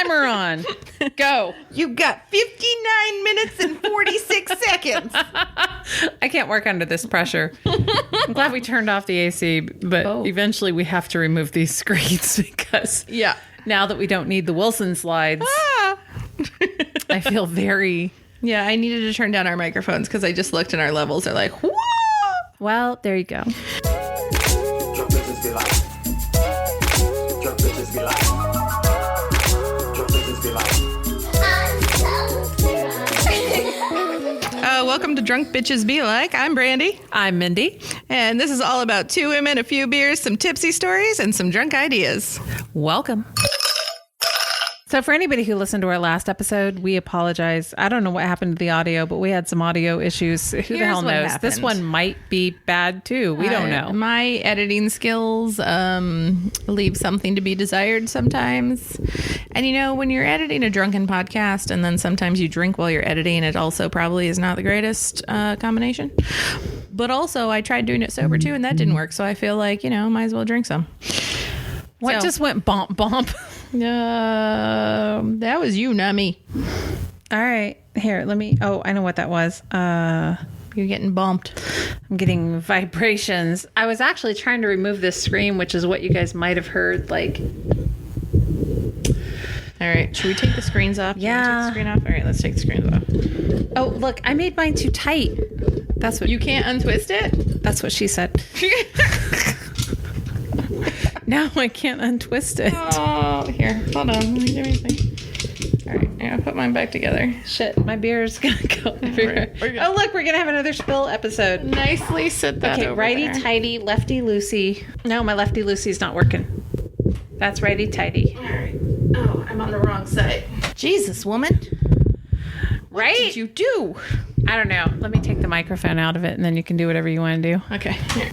timer on. Go. You got 59 minutes and 46 seconds. I can't work under this pressure. I'm glad we turned off the AC, but eventually we have to remove these screens because now that we don't need the Wilson slides, I feel very... Yeah, I needed to turn down our microphones because I just looked and our levels are like, whoa. Well, there you go. Drunk bitches be like. Drunk bitches be like. Drunk bitches be like. Welcome to Drunk Bitches Be Like. I'm Brandy. I'm Mindy. And this is all about two women, a few beers, some tipsy stories, and some drunk ideas. Welcome. So for anybody who listened to our last episode, we apologize. I don't know what happened to the audio, but we had some audio issues. Who the hell knows? Happened. This one might be bad too. We don't know. My editing skills leave something to be desired sometimes. And you know, when you're editing a drunken podcast and then sometimes you drink while you're editing, it also probably is not the greatest combination. But also, I tried doing it sober too, and that didn't work. So I feel like, you know, might as well drink some. What just went bump bump? That was you, not me. All right. Here, let me... Oh, I know what that was. You're getting bumped. I'm getting vibrations. I was actually trying to remove this screen, which is what you guys might have heard. Like... All right. Should we take the screens off? Yeah. Take the screen off? All right, let's take the screens off. Oh, look. I made mine too tight. That's what... You can't untwist it? That's what she said. Now I can't untwist it. Oh, here. Hold on. Let me give me a thing. All right. I'm going to put mine back together. Shit. My beer is going to go everywhere. Oh, look. We're going to have another spill episode. Nicely sit that over righty there. tighty, lefty loosey. No, my lefty loosey's not working. That's righty tighty. All right. Oh, I'm on the wrong side. Jesus, woman. Right? What did you do? I don't know. Let me take the microphone out of it and then you can do whatever you want to do. Okay. Here.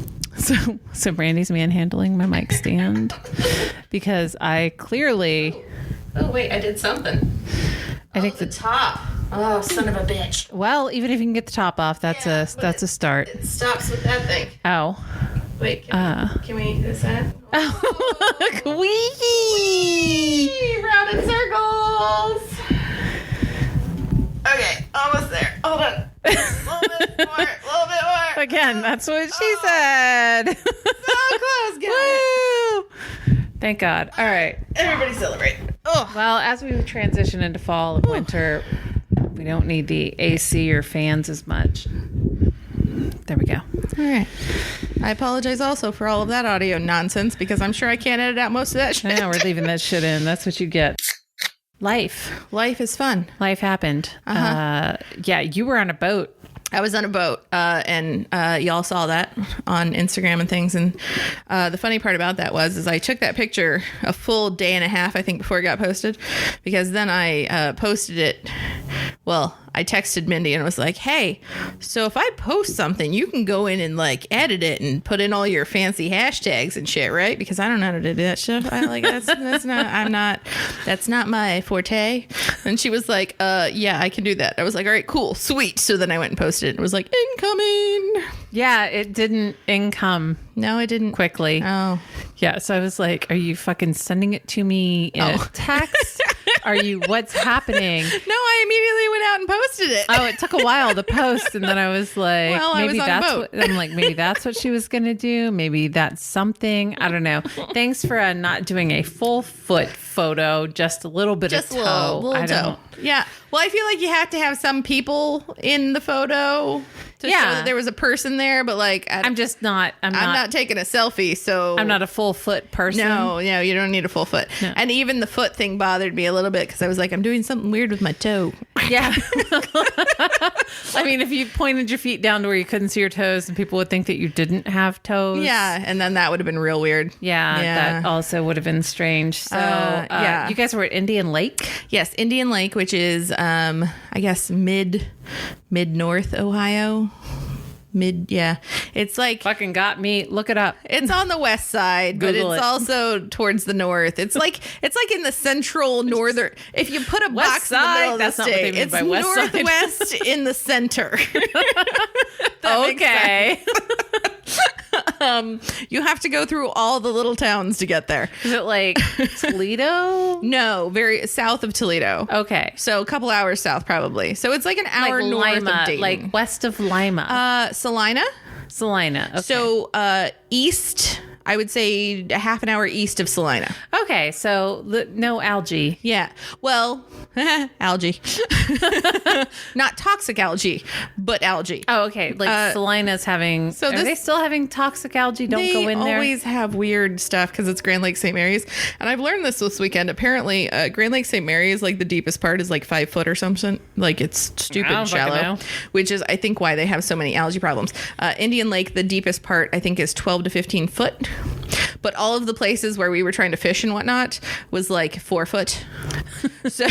So Brandy's manhandling my mic stand because I clearly... Oh, wait, I did something. I think the top. Oh, son of a bitch. Well, even if you can get the top off, that's a start. It stops with that thing. Oh. Wait, can we do that? Oh, look, wee! Round in circles. Okay, almost there. Hold on. A little bit more. Again, that's what she said. So close, guys. Woo! Thank God. All right. Everybody celebrate. Oh. Well, as we transition into fall and winter, we don't need the AC or fans as much. There we go. All right. I apologize also for all of that audio nonsense because I'm sure I can't edit out most of that shit. Yeah, we're leaving that shit in. That's what you get. Life is fun. Life happened. Yeah, you were on a boat. I was on a boat, and y'all saw that on Instagram and things. And the funny part about that is I took that picture a full day and a half, I think, before it got posted, because then I posted it. Well, I texted Mindy and was like, hey, so if I post something, you can go in and like edit it and put in all your fancy hashtags and shit, right? Because I don't know how to do that shit. That's not my forte. And she was like, yeah, I can do that. I was like, all right, cool, sweet. So then I went and posted it. It was like, incoming. Yeah, it didn't income. No, it didn't. Quickly. Oh. Yeah, so I was like, are you fucking sending it to me in a text? What's happening? No, I immediately went out and posted it. Oh, it took a while to post, and then I was like, well, maybe that's what I'm like, maybe that's what she was gonna do. Maybe that's something. I don't know. Thanks for not doing a full foot photo, just a little bit of toe. Little toe. Yeah. Well, I feel like you have to have some people in the photo to show that there was a person there, but like I'm not taking a selfie, so I'm not a full foot person. No, you don't need a full foot. No. And even the foot thing bothered me a little bit because I was like, I'm doing something weird with my toe. Yeah. I mean, if you pointed your feet down to where you couldn't see your toes, and people would think that you didn't have toes. Yeah, and then that would have been real weird. Yeah, that also would have been strange. So, you guys were at Indian Lake? Yes, Indian Lake, which is, I guess, mid-north Ohio. It's like fucking got me. Look it up. It's on the west side, Google but it's also towards the north. It's like in the central northern. If you put a box in the middle of the state, it's northwest in the center. Okay. You have to go through all the little towns to get there. Is it like Toledo? No, very south of Toledo. Okay. So a couple hours south, probably. So it's like an hour Like north Lima, of Dayton. like west of Lima. Salina. Salina. Okay. So east, I would say a half an hour east of Salina. Okay, so no algae. Yeah. Well, algae. Not toxic algae, but algae. Oh, okay. Like Salina's having. So are they still having toxic algae? Don't go in there. They always have weird stuff because it's Grand Lake St. Mary's, and I've learned this weekend. Apparently, Grand Lake St. Mary's, like the deepest part is like 5 foot or something. Like it's stupid shallow, which is I think why they have so many algae problems. Indian Lake, the deepest part I think is 12 to 15 foot. But all of the places where we were trying to fish and whatnot was like 4 foot. So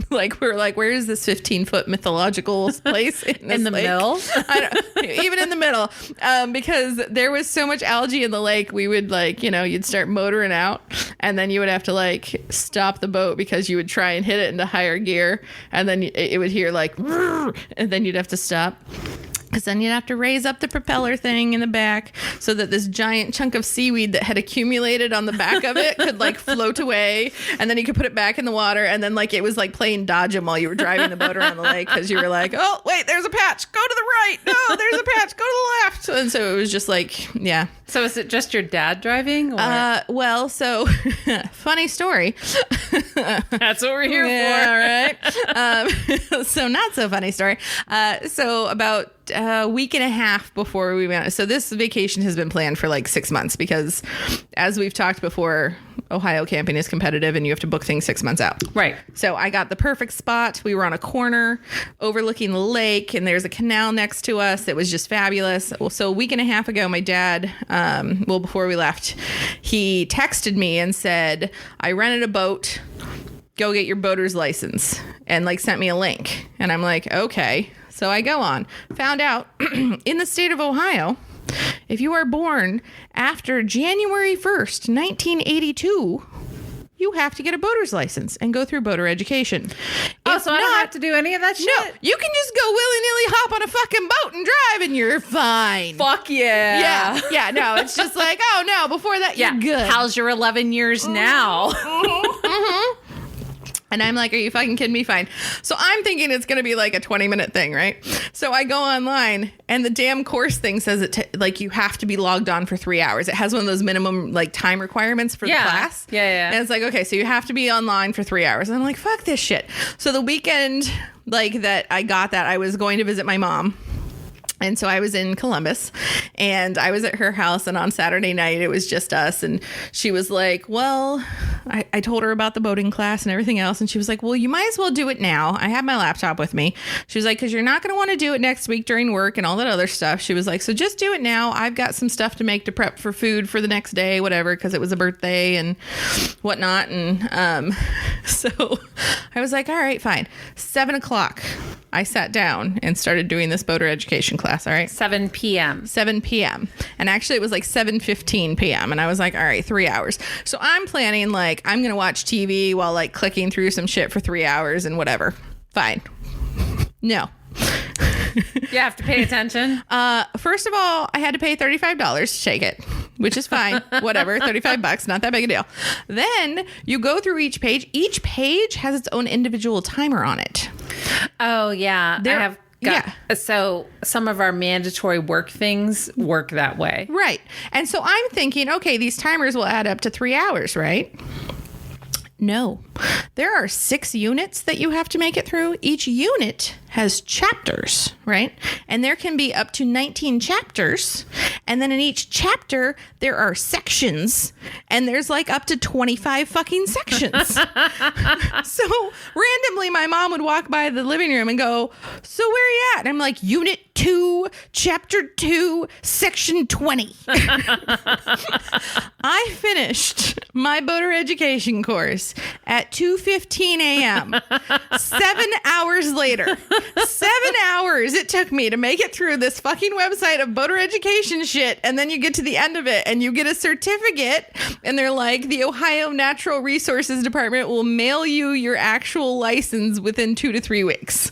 like we're like, where is this 15-foot mythological place in the lake? Middle? Even in the middle, because there was so much algae in the lake. We would like, you'd start motoring out, and then you would have to like stop the boat because you would try and hit it into higher gear, and then it would hear like, and then you'd have to stop. Because then you'd have to raise up the propeller thing in the back so that this giant chunk of seaweed that had accumulated on the back of it could like float away. And then you could put it back in the water. And then like it was like playing dodgeball while you were driving the boat around the lake because you were like, oh, wait, there's a patch. Go to the right. No, there's a patch. Go to the left. And so it was just like, yeah. So is it just your dad driving? Or? Well, so funny story. That's what we're here for. Right. So not so funny story. So about a week and a half before we went. So this vacation has been planned for like 6 months because as we've talked before, Ohio camping is competitive and you have to book things 6 months out. Right. So I got the perfect spot. We were on a corner overlooking the lake and there's a canal next to us. It was just fabulous. So a week and a half ago, my dad, before we left, he texted me and said, I rented a boat. Go get your boater's license, and like sent me a link. And I'm like, okay. So I go on, found out in the state of Ohio, if you are born after January 1st, 1982, you have to get a boater's license and go through boater education. Oh, so I don't have to do any of that shit? No, you can just go willy-nilly hop on a fucking boat and drive and you're fine. Fuck yeah. Yeah, no, it's just like, oh no, before that, you're good. How's your 11 years now? And I'm like, are you fucking kidding me? Fine. So I'm thinking it's going to be like a 20-minute thing, right? So I go online and the damn course thing says like you have to be logged on for 3 hours. It has one of those minimum like time requirements for the class. Yeah. And it's like, okay, so you have to be online for 3 hours. And I'm like, fuck this shit. So the weekend like that I got that, I was going to visit my mom. And so I was in Columbus and I was at her house, and on Saturday night, it was just us. And she was like, well, I told her about the boating class and everything else. And she was like, well, you might as well do it now. I have my laptop with me. She was like, because you're not going to want to do it next week during work and all that other stuff. She was like, so just do it now. I've got some stuff to make to prep for food for the next day, whatever, because it was a birthday and whatnot. And so I was like, all right, fine. 7:00. I sat down and started doing this boater education class. All right. 7 p.m. 7 p.m. And actually it was like 7:15 p.m. And I was like, all right, 3 hours. So I'm planning like I'm going to watch TV while like clicking through some shit for 3 hours and whatever. Fine. No. You have to pay attention. First of all, I had to pay $35 to take it, which is fine. Whatever. $35, not that big a deal. Then you go through each page. Each page has its own individual timer on it. Oh, yeah. So some of our mandatory work things work that way. Right. And so I'm thinking, okay, these timers will add up to 3 hours, right? No. There are 6 units that you have to make it through. Each unit has chapters, right? And there can be up to 19 chapters. And then in each chapter, there are sections. And there's like up to 25 fucking sections. So randomly, my mom would walk by the living room and go, so where are you at? And I'm like, Unit 2, Chapter 2, Section 20. I finished my boater education course at 2:15 2:15 a.m. 7 hours later. 7 hours it took me to make it through this fucking website of boater education shit. And then you get to the end of it and you get a certificate. And they're like, the Ohio Natural Resources Department will mail you your actual license within 2 to 3 weeks.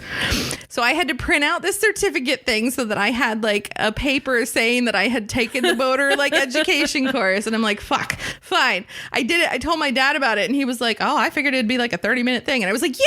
So I had to print out this certificate thing so that I had like a paper saying that I had taken the boater like education course. And I'm like, fuck, fine. I did it. I told my dad about it and he was like, oh, I figured it'd be like a 30-minute thing. And I was like,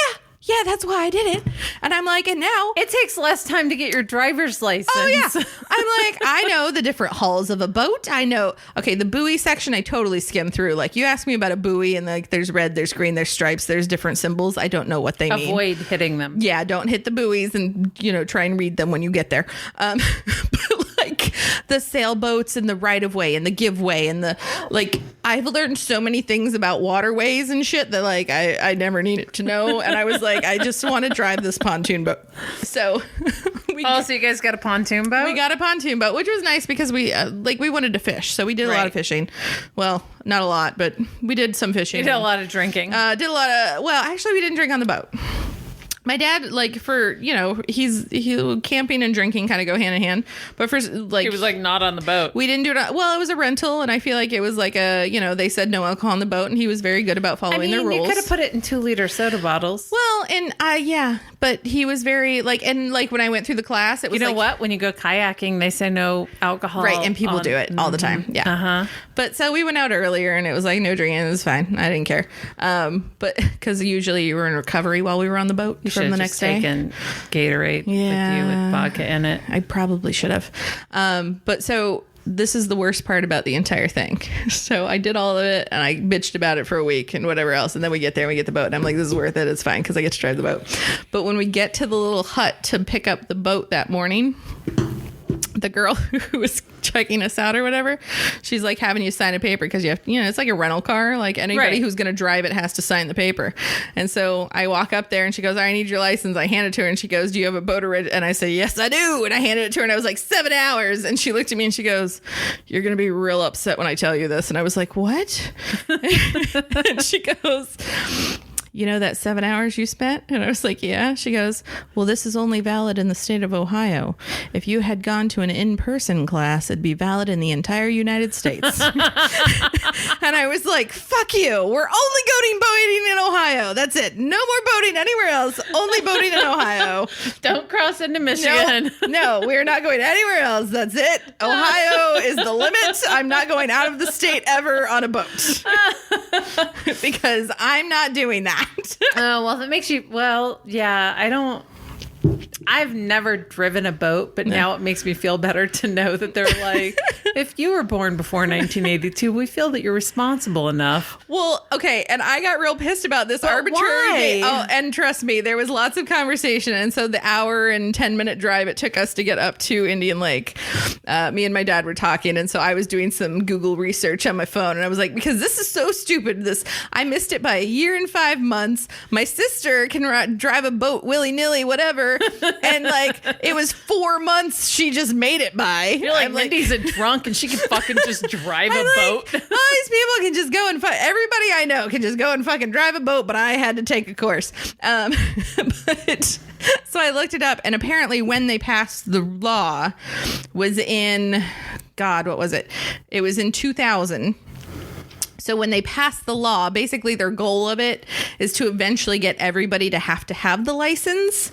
yeah, that's why I did it. And I'm like, and now it takes less time to get your driver's license. Oh yeah. I'm like, I know the different hulls of a boat. I know. Okay, the buoy section I totally skimmed through. Like you asked me about a buoy and like there's red, there's green, there's stripes, there's different symbols. I don't know what they mean. Avoid hitting them. Yeah, don't hit the buoys and try and read them when you get there. But like the sailboats and the right of way and the give way and the like, I've learned so many things about waterways and shit that like I never needed to know. And I was like, I just want to drive this pontoon boat. So so you guys got a pontoon boat? We got a pontoon boat, which was nice because we we wanted to fish. So we did a lot of fishing. Well, not a lot, but we did some fishing. We did a lot of drinking. Actually we didn't drink on the boat. My dad, like, for, he camping and drinking kind of go hand in hand. But for, like... He was, like, not on the boat. We didn't do it it was a rental, and I feel like it was, like, they said no alcohol on the boat, and he was very good about following their rules. You could have put it in 2-liter soda bottles. Well, and, yeah, but he was very, like, and, like, when I went through the class, it was, what? When you go kayaking, they say no alcohol. Right, and people do it all the time. Yeah. Uh-huh. But, so we went out earlier, and it was, like, no drinking. It was fine. I didn't care. But, because usually you were in recovery while we were on the boat from the next day. Taken Gatorade with you with vodka in it. I probably should have. But so this is the worst part about the entire thing. So I did all of it and I bitched about it for a week and whatever else. And then we get there and we get the boat and I'm like, this is worth it. It's fine because I get to drive the boat. But when we get to the little hut to pick up the boat that morning, the girl who was checking us out or whatever, she's like having you sign a paper because you have, it's like a rental car. Like anybody who's going to drive it has to sign the paper. And so I walk up there and she goes, I need your license. I hand it to her and she goes, do you have a boater? And I say, yes, I do. And I handed it to her and I was like 7 hours. And she looked at me and she goes, you're going to be real upset when I tell you this. And I was like, what? And she goes, that 7 hours you spent? And I was like, yeah. She goes, well, this is only valid in the state of Ohio. If you had gone to an in-person class, it'd be valid in the entire United States. And I was like, fuck you. We're only going boating in Ohio. That's it. No more boating anywhere else. Only boating in Ohio. Don't cross into Michigan. No, we're not going anywhere else. That's it. Ohio is the limit. I'm not going out of the state ever on a boat. Because I'm not doing that. Oh, well, if it makes you, I've never driven a boat, but now it makes me feel better to know that they're like, if you were born before 1982, we feel that you're responsible enough. Well, okay. And I got real pissed about this arbitrary date. Oh, and trust me, there was lots of conversation. And so the hour and 10-minute drive it took us to get up to Indian Lake, me and my dad were talking. And so I was doing some Google research on my phone. And I was like, because this is so stupid. I missed it by a year and 5 months. My sister can drive a boat willy-nilly, whatever. And like, it was 4 months she just made it by. You're like, Mindy's a drunk and she can fucking just drive a boat. All these people can just go and everybody I know can just go and fucking drive a boat, but I had to take a course. So I looked it up, and apparently when they passed the law was in, God, what was it? It was in 2000. So when they passed the law, basically their goal of it is to eventually get everybody to have the license.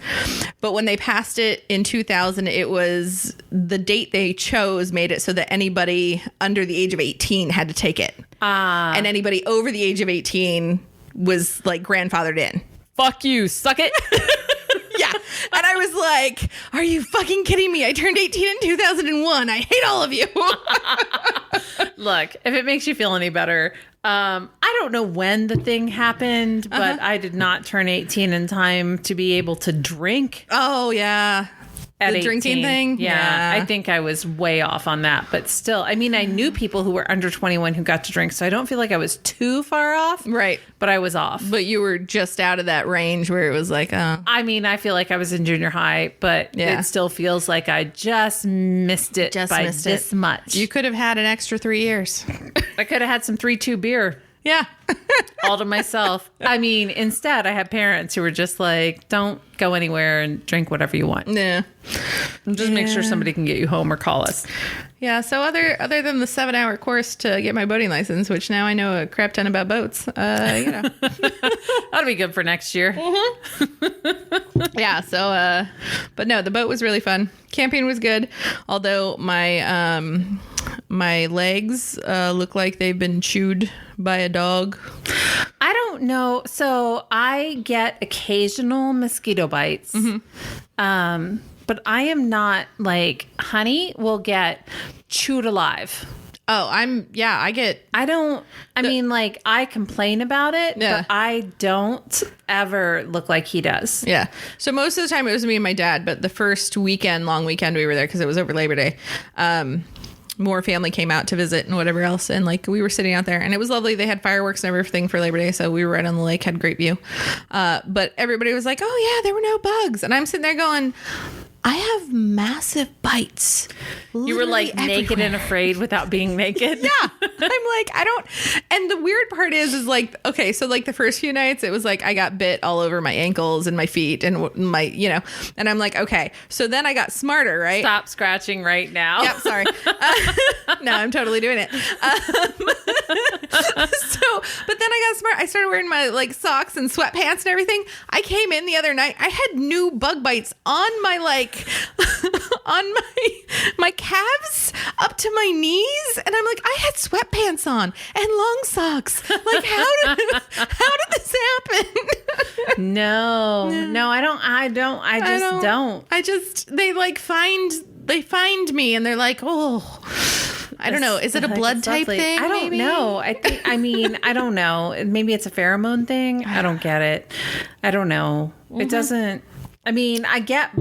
But when they passed it in 2000, it was the date they chose made it so that anybody under the age of 18 had to take it. And anybody over the age of 18 was like grandfathered in. Fuck you, suck it. Yeah. And I was like, are you fucking kidding me? I turned 18 in 2001. I hate all of you. Look, if it makes you feel any better, I don't know when the thing happened, but I did not turn 18 in time to be able to drink. Oh, yeah. At the 18. Drinking thing? Yeah, I think I was way off on that. But still, I mean, I knew people who were under 21 who got to drink, so I don't feel like I was too far off. Right. But I was off. But you were just out of that range where it was like, I mean, I feel like I was in junior high, but it still feels like I just missed it this much. You could have had an extra 3 years. I could have had some 3-2 beer. Yeah. All to myself. I mean, instead, I have parents who were just like, don't go anywhere and drink whatever you want. Yeah. Just make sure somebody can get you home or call us. Yeah. So other than the 7-hour course to get my boating license, which now I know a crap ton about boats, That'll be good for next year. Yeah. So, but no, the boat was really fun. Camping was good. Although my legs look like they've been chewed by a dog. I don't know. So I get occasional mosquito bites. But I am not like Honey will get chewed alive. Oh, I complain about it, but I don't ever look like he does. Yeah. So most of the time it was me and my dad, but the first long weekend we were there because it was over Labor Day. More family came out to visit and whatever else. And like we were sitting out there and it was lovely. They had fireworks and everything for Labor Day. So we were right on the lake, had a great view. But everybody was like, oh yeah, there were no bugs. And I'm sitting there going, I have massive bites. You were like naked and afraid without being naked. Yeah. I'm like, and the weird part is like, okay, so like the first few nights, it was like I got bit all over my ankles and my feet and my, and I'm like, okay. So then I got smarter, right? Stop scratching right now. Yep, sorry. No, I'm totally doing it. But then I got smart. I started wearing my like socks and sweatpants and everything. I came in the other night. I had new bug bites on my on my calves up to my knees, and I'm like, I had sweatpants on and long socks. Like, how did this happen? No, I don't. They find me and they're like, oh, I don't know. Is it a blood type thing? I don't know. I don't know. Maybe it's a pheromone thing. I don't get it. I don't know. Mm-hmm. It doesn't. I mean, I get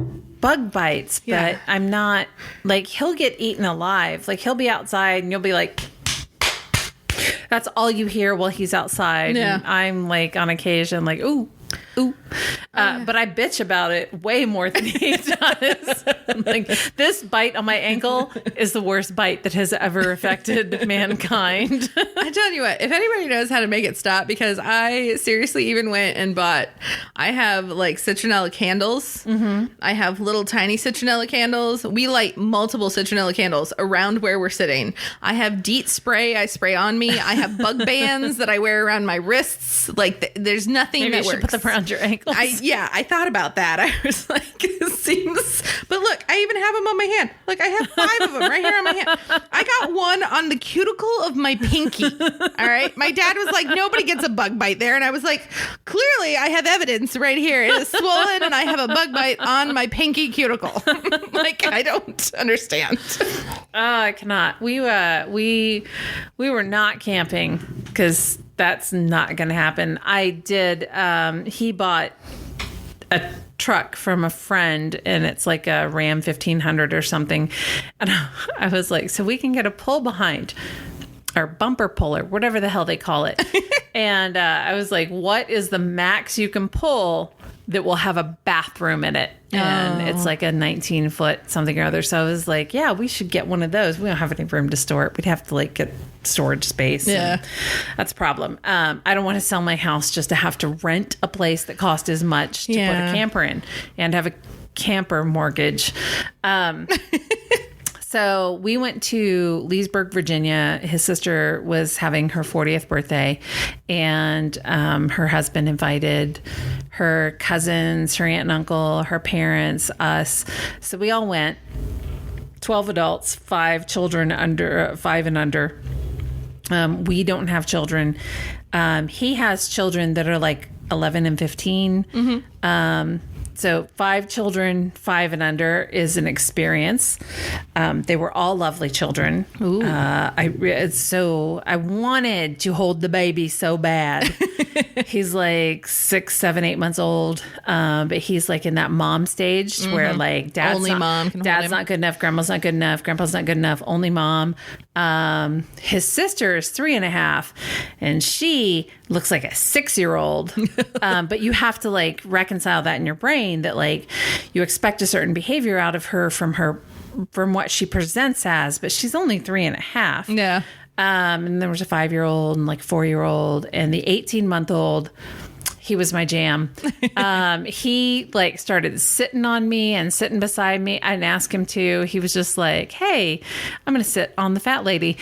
bug bites, but I'm not like, he'll get eaten alive. Like he'll be outside and you'll be like, that's all you hear while he's outside. Yeah. And I'm like on occasion like, ooh. But I bitch about it way more than he does. Like, this bite on my ankle is the worst bite that has ever affected mankind. I tell you what, if anybody knows how to make it stop, because I seriously even went and bought, I have like citronella candles. Mm-hmm. I have little tiny citronella candles. We light multiple citronella candles around where we're sitting. I have DEET spray I spray on me. I have bug bands that I wear around my wrists. Like there's nothing Maybe that you should works. put them around your ankles. I thought about that. I was like, it seems, but look, I even have them on my hand. Like I have 5 of them right here on my hand. I got one on the cuticle of my pinky. All right. My dad was like, nobody gets a bug bite there. And I was like, clearly I have evidence right here. It is swollen and I have a bug bite on my pinky cuticle. Like, I don't understand. I cannot. We were not camping because that's not going to happen. I did. He bought a truck from a friend and it's like a Ram 1500 or something. And I was like, so we can get a pull behind or bumper puller, whatever the hell they call it. And I was like, what is the max you can pull that will have a bathroom in it? And it's like a 19-foot something or other. So I was like, yeah, we should get one of those. We don't have any room to store it. We'd have to like get storage space. Yeah. That's a problem. I don't want to sell my house just to have to rent a place that cost as much to put a camper in and have a camper mortgage. So we went to Leesburg, Virginia. His sister was having her 40th birthday, and her husband invited her cousins, her aunt and uncle, her parents, us. So we all went, 12 adults, 5 children under 5 and under. We don't have children. He has children that are like 11 and 15. Mm-hmm. So 5 children, 5 and under is an experience. They were all lovely children. Ooh. I wanted to hold the baby so bad. He's like 6, 7, 8 months old. But he's like in that mom stage where like dad's not good enough. Grandma's not good enough. Grandpa's not good enough. Only mom. His sister is 3.5 and she looks like a 6-year-old. But you have to like reconcile that in your brain that like you expect a certain behavior out of her from what she presents as, but she's only 3.5. Yeah. And there was a 5-year-old and like 4-year-old, and the 18-month-old. He was my jam. He like started sitting on me and sitting beside me. I didn't ask him to. He was just like, "Hey, I'm going to sit on the fat lady."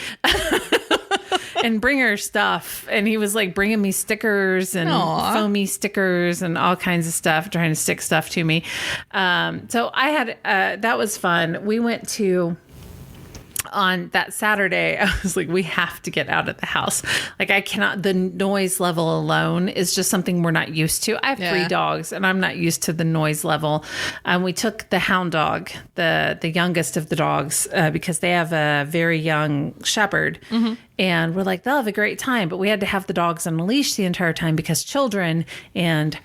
And bring her stuff. And he was like bringing me stickers and foamy stickers and all kinds of stuff, trying to stick stuff to me. So I had, that was fun. We went to, on that Saturday, I was like, we have to get out of the house. Like I cannot, the noise level alone is just something we're not used to. I have 3 dogs and I'm not used to the noise level. We took the hound dog, the youngest of the dogs, because they have a very young shepherd. Mm-hmm. And we're like, they'll have a great time. But we had to have the dogs on a leash the entire time because children and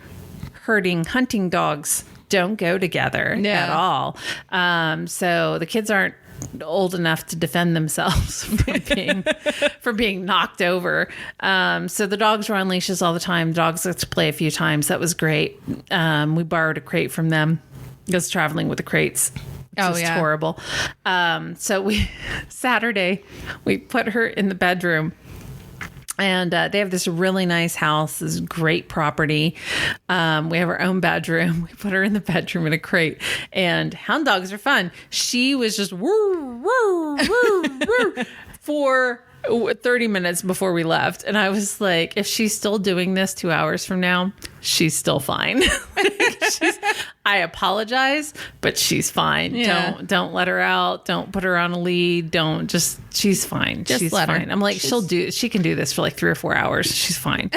hunting dogs don't go together at all. So the kids aren't old enough to defend themselves from being knocked over. So the dogs were on leashes all the time. The dogs got to play a few times. That was great. We borrowed a crate from them because traveling with the crates just horrible. So Saturday, we put her in the bedroom. And they have this really nice house, this great property. We have our own bedroom. We put her in the bedroom in a crate. And hound dogs are fun. She was just woo, woo, woo, woo, for 30 minutes before we left. And I was like, if she's still doing this 2 hours from now, she's still fine. I apologize, but she's fine. Yeah. Don't let her out. Don't put her on a lead. She's fine. She's fine. I'm like, she can do this for like 3 or 4 hours. She's fine.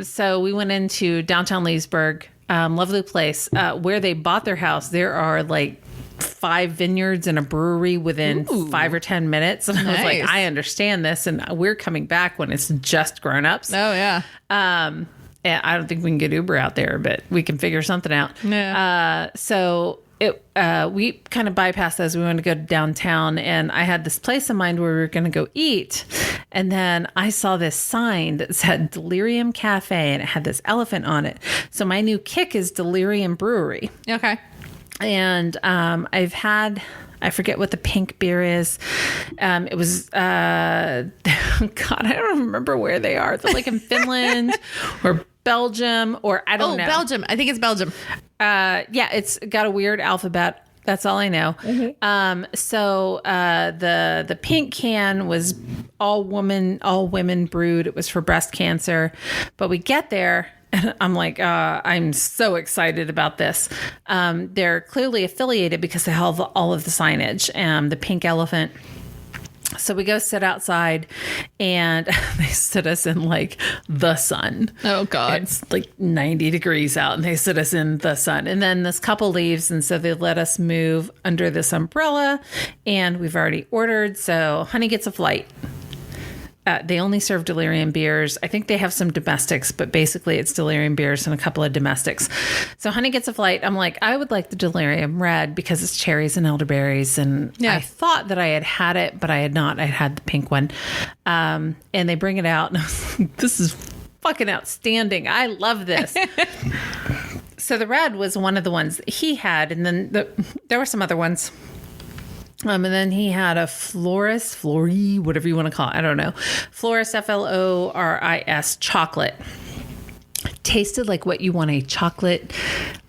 So we went into downtown Leesburg, lovely place, where they bought their house. There are like 5 vineyards and a brewery within 5 or 10 minutes. And I was like, I understand this. And we're coming back when it's just grown-ups. Oh, yeah. And I don't think we can get Uber out there, but we can figure something out. Yeah. So we kind of bypassed as we wanted to go downtown. And I had this place in mind where we were going to go eat. And then I saw this sign that said Delirium Cafe, and it had this elephant on it. So my new kick is Delirium Brewery. Okay. And I forget what the pink beer is. It was, God, I don't remember where they are. They're like in Finland or Belgium, or I don't know. Belgium. I think it's Belgium. Yeah, it's got a weird alphabet. That's all I know. Mm-hmm. So the pink can was all women brewed. It was for breast cancer. But we get there, and I'm like, I'm so excited about this. They're clearly affiliated because they have all of the signage. The pink elephant. So we go sit outside, and they sit us in like the sun. Oh, God. It's like 90 degrees out, and they sit us in the sun. And then this couple leaves, and so they let us move under this umbrella, and we've already ordered. So Honey gets a flight. They only serve Delirium beers. I think they have some domestics, but basically it's Delirium beers and a couple of domestics. So Honey gets a flight. I'm like, I would like the Delirium red because it's cherries and elderberries. And I thought that I had it, but I had not. I had the pink one. And they bring it out, and I was like, this is fucking outstanding. I love this. So the red was one of the ones that he had. And then there were some other ones. And then he had a Floris, whatever you want to call it. I don't know. Floris, Floris chocolate. Tasted like what you want a chocolate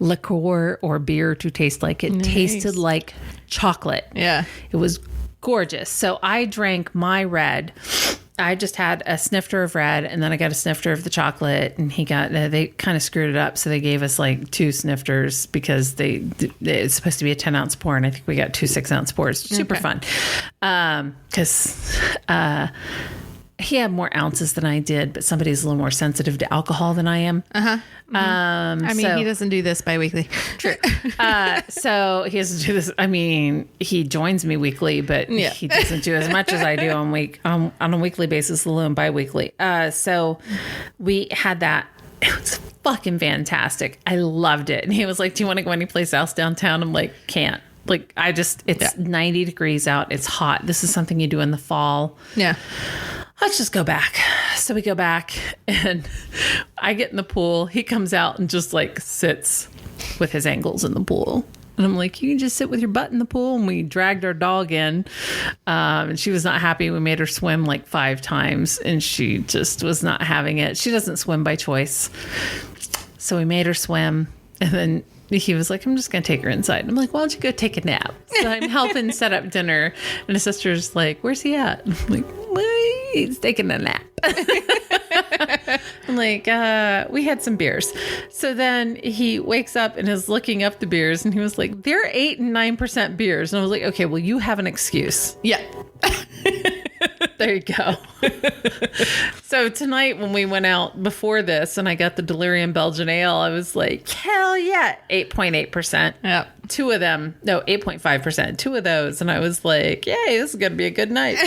liqueur or beer to taste like. It tasted like chocolate. Yeah. It was gorgeous. So I drank my red. I just had a snifter of red, and then I got a snifter of the chocolate, and they kind of screwed it up. So they gave us like 2 snifters because it's supposed to be a 10-ounce pour, and I think we got 2 6-ounce pours. Super fun. Because he had more ounces than I did, but somebody's a little more sensitive to alcohol than I am. Uh-huh. Mm-hmm. He doesn't do this bi-weekly. True. So he doesn't do this. I mean, he joins me weekly, but he doesn't do as much as I do on a weekly basis, let alone bi-weekly. So we had that. It was fucking fantastic. I loved it. And he was like, do you want to go anyplace else downtown? I'm like, can't. Like, it's 90 degrees out. It's hot. This is something you do in the fall. Yeah. Let's just go back. So we go back, and I get in the pool. He comes out and just like sits with his ankles in the pool. And I'm like, you can just sit with your butt in the pool. And we dragged our dog in. And she was not happy. We made her swim like 5 times. And she just was not having it. She doesn't swim by choice. So we made her swim. And then he was like, I'm just going to take her inside. And I'm like, why don't you go take a nap? So I'm helping set up dinner. And his sister's like, where's he at? I'm like, well, he's taking a nap. I'm like, we had some beers. So then he wakes up and is looking up the beers. And he was like, they're 8 and 9% beers. And I was like, okay, well, you have an excuse. Yeah. There you go. So tonight when we went out before this and I got the Delirium Belgian Ale, I was like, hell yeah, 8.8%. Yeah. 2 of them, no, 8.5%. 2 of those. And I was like, yay, this is going to be a good night.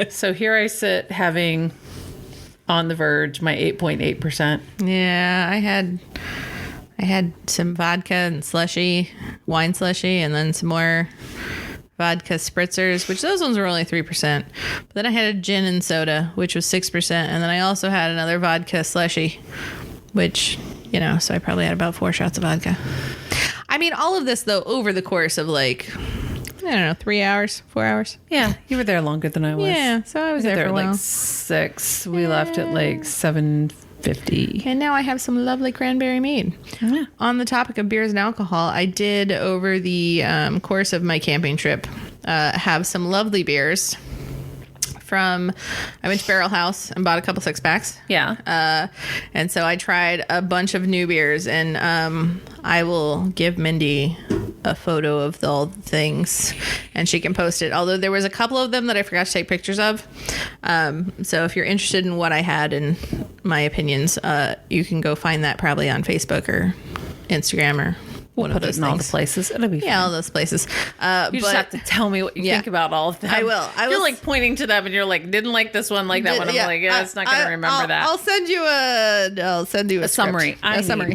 So here I sit having on the verge my 8.8%. Yeah, I had some vodka and wine slushy, and then some more vodka spritzers, which those ones were only 3%. But then I had a gin and soda, which was 6%. And then I also had another vodka slushy, which, so I probably had about 4 shots of vodka. I mean, all of this, though, over the course of 3 hours, 4 hours. Yeah, you were there longer than I was. Yeah, so I was there for a while. 6. We left at 7:50. And now I have some lovely cranberry mead. Yeah. On the topic of beers and alcohol, I did, over the course of my camping trip, have some lovely beers. I went to Barrel House and bought a couple 6-packs. Yeah. And so I tried a bunch of new beers, and I will give Mindy a photo of all the things, and she can post it. Although there was a couple of them that I forgot to take pictures of. So if you're interested in what I had and my opinions, you can go find that probably on Facebook or Instagram or We'll put it in all the places. It'll be fun. Yeah, all those places. You just have to tell me what you think about all of them. I will. You're like pointing to them and you're like, didn't like this one, like that one. I'm like, yeah, it's not going to remember that. I'll send you a summary. A summary.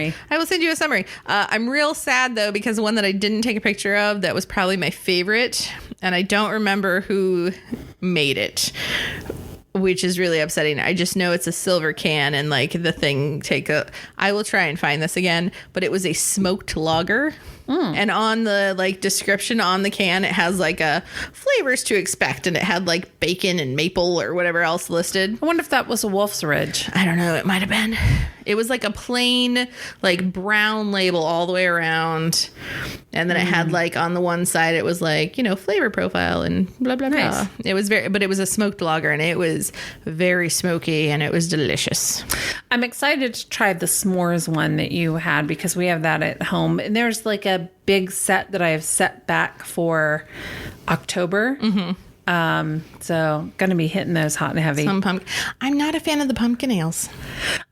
Yes. I will send you a summary. I'm real sad though, because one that I didn't take a picture of that was probably my favorite, and I don't remember who made it, which is really upsetting. I just know it's a silver can, and the thing I will try and find this again, but it was a smoked lager. And on the description on the can, it has a flavors to expect, and it had bacon and maple or whatever else listed. I wonder if that was a Wolf's Ridge. I don't know. It might have been. It was a plain brown label all the way around, and then it had on the one side it was flavor profile and blah blah blah. Nice. It was but it was a smoked lager, and it was very smoky, and it was delicious. I'm excited to try the s'mores one that you had, because we have that at home, and there's a big set that I have set back for October. So gonna be hitting those hot and heavy. I'm not a fan of the pumpkin ales.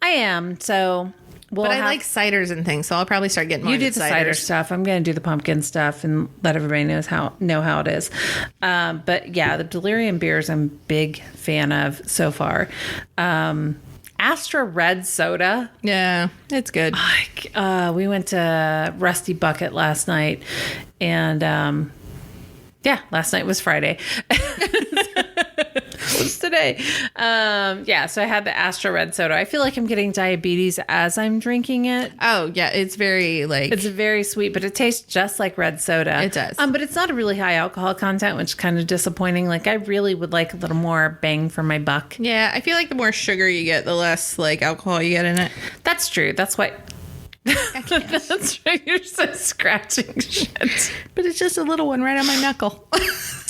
I am, so but I like ciders and things, so I'll probably start getting more. You do the cider stuff. I'm gonna do the pumpkin stuff and let everybody know how it is. But yeah, the Delirium beers I'm a big fan of so far. Astra Red Soda. Yeah, it's good. We went to Rusty Bucket last night, and last night was Friday. What's today? So I had the Astra Red Soda. I feel like I'm getting diabetes as I'm drinking it. Oh yeah, it's very it's very sweet, but it tastes just like red soda. It does. But it's not a really high alcohol content, which is kind of disappointing. I really would like a little more bang for my buck. Yeah, I feel like the more sugar you get, the less alcohol you get in it. That's true. That's why. That's right. You're so scratching shit. But it's just a little one right on my knuckle.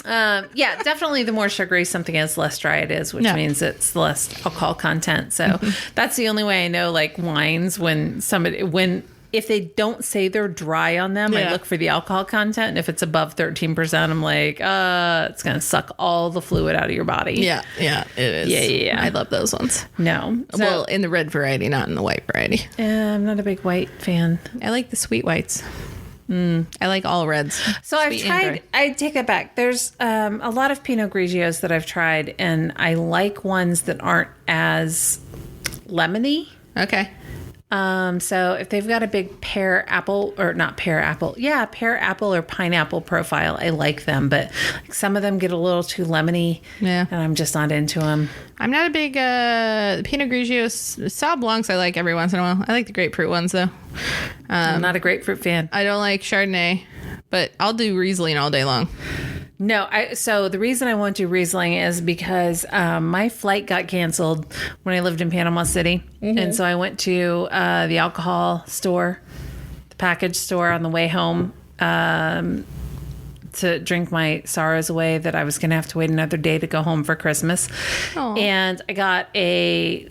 Definitely the more sugary something is, less dry it is, which means it's less alcohol content. So that's the only way I know wines if they don't say they're dry on them, I look for the alcohol content. And if it's above 13%, I'm like, it's going to suck all the fluid out of your body. Yeah, it is. Yeah. I love those ones. No. Well, in the red variety, not in the white variety. I'm not a big white fan. I like the sweet whites. I like all reds. So I've tried, I take it back. There's a lot of Pinot Grigios that I've tried, and I like ones that aren't as lemony. Okay. So if they've got a big pear apple or pineapple profile, I like them, but like, some of them get a little too lemony, and I'm just not into them. I'm not a big Pinot Grigio Sauv Blancs. I like every once in a while. I like the grapefruit ones though. I'm not a grapefruit fan. I don't like Chardonnay, but I'll do Riesling all day long. No, so the reason I won't do Riesling is because my flight got canceled when I lived in Panama City. And so I went to the alcohol store, the package store on the way home to drink my sorrows away that I was going to have to wait another day to go home for Christmas. Aww. And I got a,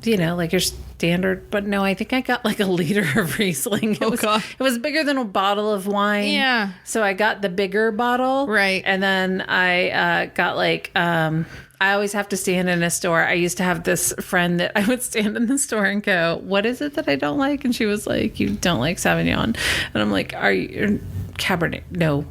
like your standard, but no, I think I got like a liter of Riesling. It was bigger than a bottle of wine. Yeah. So I got the bigger bottle. Right. And then I got like, I always have to stand in a store. I used to have this friend that I would stand in the store and go, what is it that I don't like? And she was like, you don't like Sauvignon. And I'm like, are you Cabernet? No.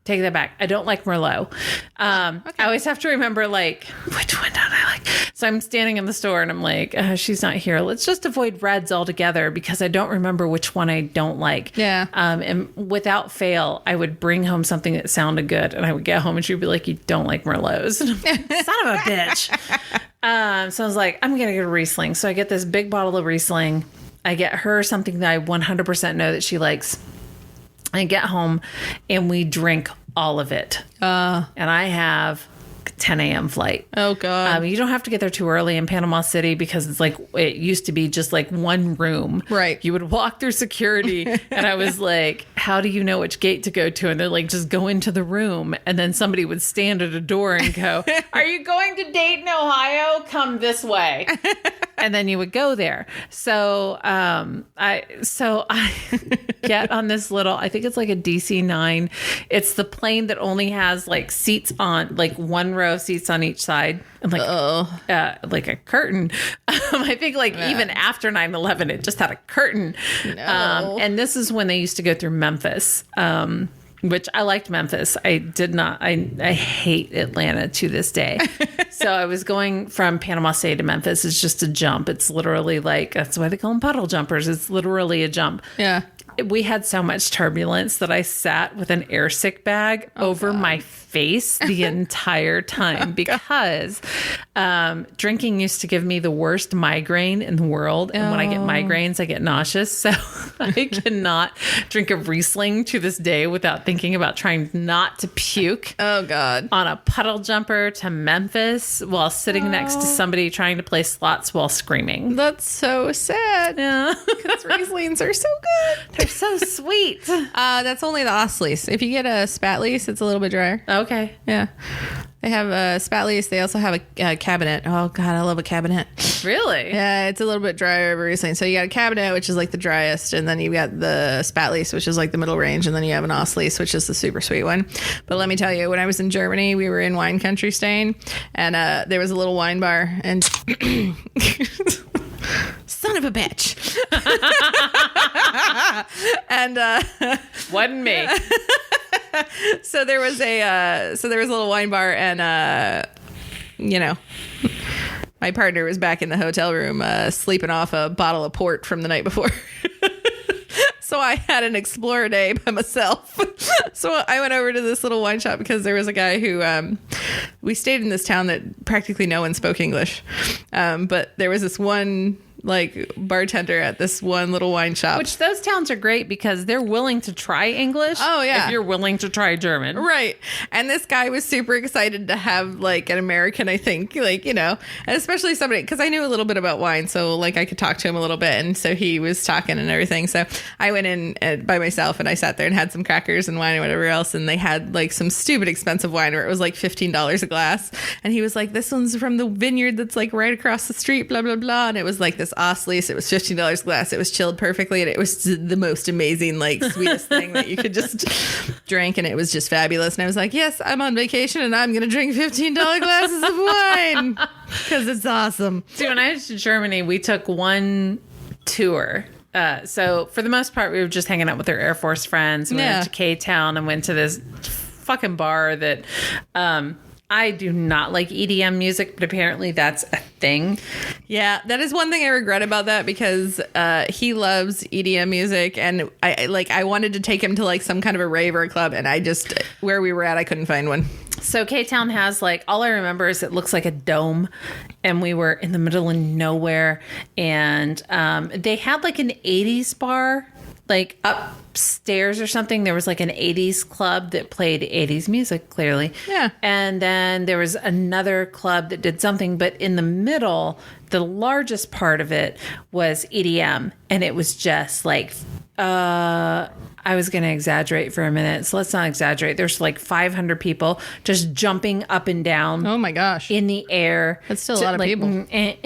Take that back. I don't like Merlot. I always have to remember, like, which one don't I like? So I'm standing in the store and I'm like, she's not here. Let's just avoid reds altogether because I don't remember which one I don't like. Yeah. And without fail, I would bring home something that sounded good and I would get home and she'd be like, you don't like Merlots. And I'm like, son of a bitch. So I was like, I'm going to get a Riesling. So I get this big bottle of Riesling. I get her something that I 100% know that she likes. I get home and we drink all of it. And I have a 10 a.m. flight. Oh, God. You don't have to get there too early in Panama City because it's like, it used to be just like one room. Right. You would walk through security and I was like, how do you know which gate to go to? And they're like, just go into the room. And then somebody would stand at a door and go, are you going to Dayton, Ohio? Come this way. And then you would go there. So I get on this little, I think it's like a DC-9. It's the plane that only has like seats on, like one row of seats on each side. And like a curtain. I think like even after 9/11, it just had a curtain. No. And this is when they used to go through Memphis. Which I liked Memphis. I did not. I hate Atlanta to this day. So I was going from Panama City to Memphis. It's just a jump. It's literally like, that's why they call them puddle jumpers. It's literally a jump. Yeah. We had so much turbulence that I sat with an air sick bag over my face the entire time because drinking used to give me the worst migraine in the world. And when I get migraines, I get nauseous. So I cannot drink a Riesling to this day without thinking about trying not to puke. Oh, God. On a puddle jumper to Memphis while sitting next to somebody trying to play slots while screaming. That's so sad. Yeah. Because Rieslings are so good. They're so sweet. That's only the Ostlease. If you get a Spatlese, it's a little bit drier. Okay. Yeah. They have a Spatlese. They also have a cabinet. Oh, God, I love a cabinet. Really? Yeah, it's a little bit drier of a Riesling. So you got a cabinet, which is like the driest, and then you've got the Spatlese, which is like the middle range, and then you have an Ostlease, which is the super sweet one. But let me tell you, when I was in Germany, we were in wine country staying, and there was a little wine bar, and son of a bitch. And wasn't me. So there was a little wine bar, and my partner was back in the hotel room sleeping off a bottle of port from the night before. So I had an Explorer day by myself. So I went over to this little wine shop because there was a guy who, we stayed in this town that practically no one spoke English. But there was this one like bartender at this one little wine shop. Which those towns are great because they're willing to try English. Oh, yeah. If you're willing to try German. Right. And this guy was super excited to have like an American, I think, like, and especially somebody, because I knew a little bit about wine. So like I could talk to him a little bit. And so he was talking and everything. So I went in by myself and I sat there and had some crackers and wine and whatever else. And they had like some stupid expensive wine where it was like $15 a glass. And he was like, this one's from the vineyard that's like right across the street, blah, blah, blah. And it was like this Ostlease. It was $15 a glass. It was chilled perfectly, and it was the most amazing, like, sweetest thing that you could just drink, and it was just fabulous. And I was like, yes, I'm on vacation, and I'm going to drink $15 glasses of wine because it's awesome. See, when I went to Germany, we took one tour. So for the most part, we were just hanging out with our Air Force friends. We went to K-Town and went to this fucking bar that I do not like EDM music, but apparently that's a thing. Yeah, that is one thing I regret about that, because he loves EDM music, and I wanted to take him to like some kind of a rave or a club, and I just, where we were at, I couldn't find one. So K-Town has like, all I remember is it looks like a dome, and we were in the middle of nowhere, and they had like an 80s bar like upstairs or something. There was like an 80s club that played 80s music, clearly. Yeah. And then there was another club that did something, but in the middle, the largest part of it was EDM, and it was just like I was going to exaggerate for a minute, so let's not exaggerate. There's like 500 people just jumping up and down. Oh my gosh. In the air. That's still a lot of people. I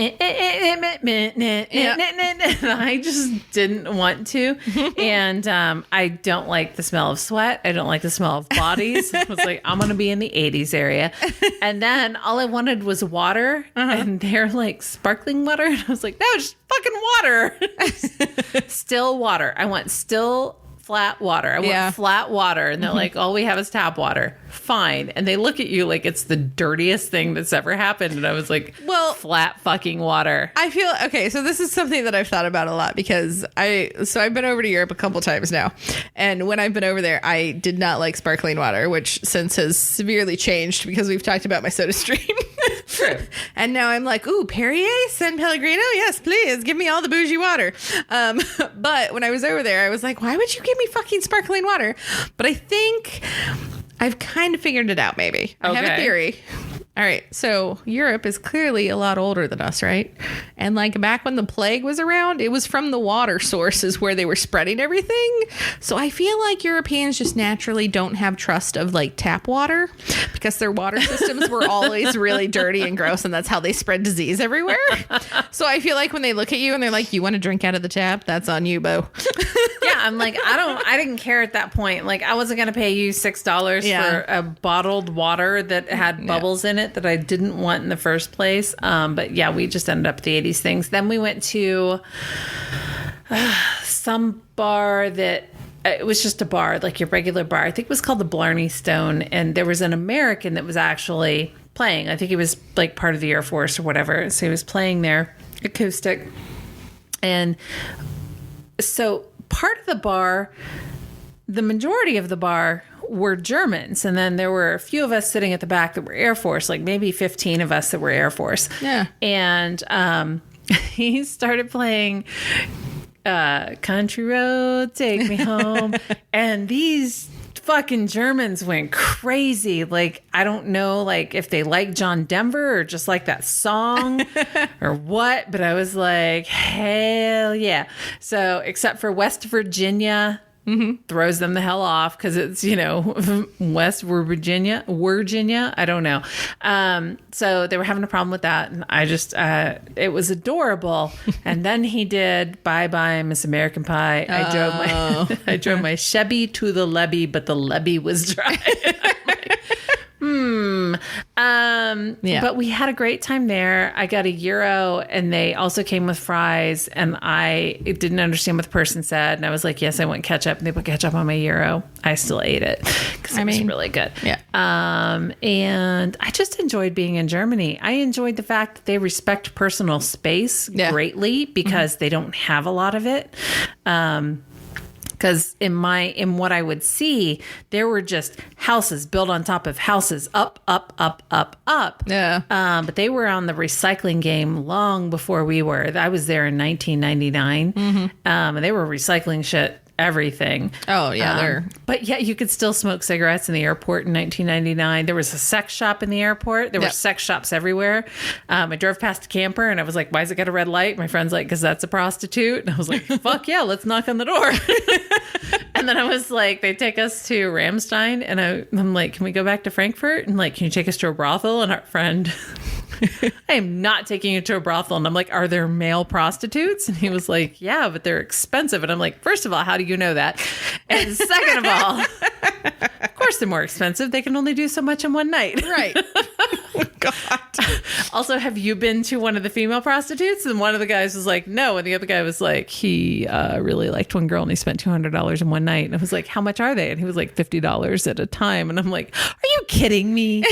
just didn't want to. And I don't like the smell of sweat. I don't like the smell of bodies. I was like, I'm going to be in the 80s area. And then all I wanted was water. And they're like sparkling water. And I was like, no, just fucking water. Still water. I want still flat water. I want flat water. And they're like, all we have is tap water. Fine. And they look at you like it's the dirtiest thing that's ever happened. And I was like, well, flat fucking water. I feel, okay, so this is something that I've thought about a lot, because I've been over to Europe a couple times now. And when I've been over there, I did not like sparkling water, which since has severely changed because we've talked about my soda stream. True. And now I'm like, ooh, Perrier, San Pellegrino? Yes, please. Give me all the bougie water. But when I was over there, I was like, why would you give me fucking sparkling water? But I think I've kind of figured it out, maybe. I have a theory. All right, so Europe is clearly a lot older than us, right? And like back when the plague was around, it was from the water sources where they were spreading everything. So I feel like Europeans just naturally don't have trust of like tap water, because their water systems were always really dirty and gross, and that's how they spread disease everywhere. So I feel like when they look at you and they're like, you want to drink out of the tap? That's on you, Bo. Yeah, I'm like, I didn't care at that point. Like, I wasn't going to pay you $6 for a bottled water that had bubbles in it that I didn't want in the first place. But yeah, we just ended up at the 80s things. Then we went to some bar that it was just a bar, like your regular bar. I think it was called the Blarney Stone. And there was an American that was actually playing. I think he was like part of the Air Force or whatever. So he was playing there acoustic. And so part of the bar, the majority of the bar were Germans. And then there were a few of us sitting at the back that were Air Force, like maybe 15 of us that were Air Force. Yeah. And he started playing Country Road, Take Me Home. And these fucking Germans went crazy. Like, I don't know, like if they like John Denver or just like that song or what, but I was like, hell yeah. So except for West Virginia, throws them the hell off because it's, you know, West Virginia, I don't know. So they were having a problem with that. And I just, it was adorable. And then he did Bye Bye Miss American Pie. I drove my Chevy to the levee, but the levee was dry. But we had a great time there. I got €1 and they also came with fries, and I didn't understand what the person said. And I was like, yes, I want ketchup. And they put ketchup on my €1. I still ate it because it was really good. Yeah. And I just enjoyed being in Germany. I enjoyed the fact that they respect personal space greatly because they don't have a lot of it. Because in what I would see, there were just houses built on top of houses, up. Yeah. But they were on the recycling game long before we were. I was there in 1999, and they were recycling shit. Everything. Oh, yeah. But yeah, you could still smoke cigarettes in the airport in 1999. There was a sex shop in the airport. There were sex shops everywhere. I drove past a camper and I was like, why has it got a red light? My friend's like, because that's a prostitute. And I was like, fuck yeah, let's knock on the door. And then I was like, they take us to Ramstein. And I'm like, can we go back to Frankfurt? And like, can you take us to a brothel? And our friend... I am not taking you to a brothel. And I'm like, are there male prostitutes? And he was like, yeah, but they're expensive. And I'm like, first of all, how do you know that? And second of all, of course they're more expensive. They can only do so much in one night. Right. God. Also, have you been to one of the female prostitutes? And one of the guys was like, no. And the other guy was like, he really liked one girl and he spent $200 in one night. And I was like, how much are they? And he was like, $50 at a time. And I'm like, are you kidding me?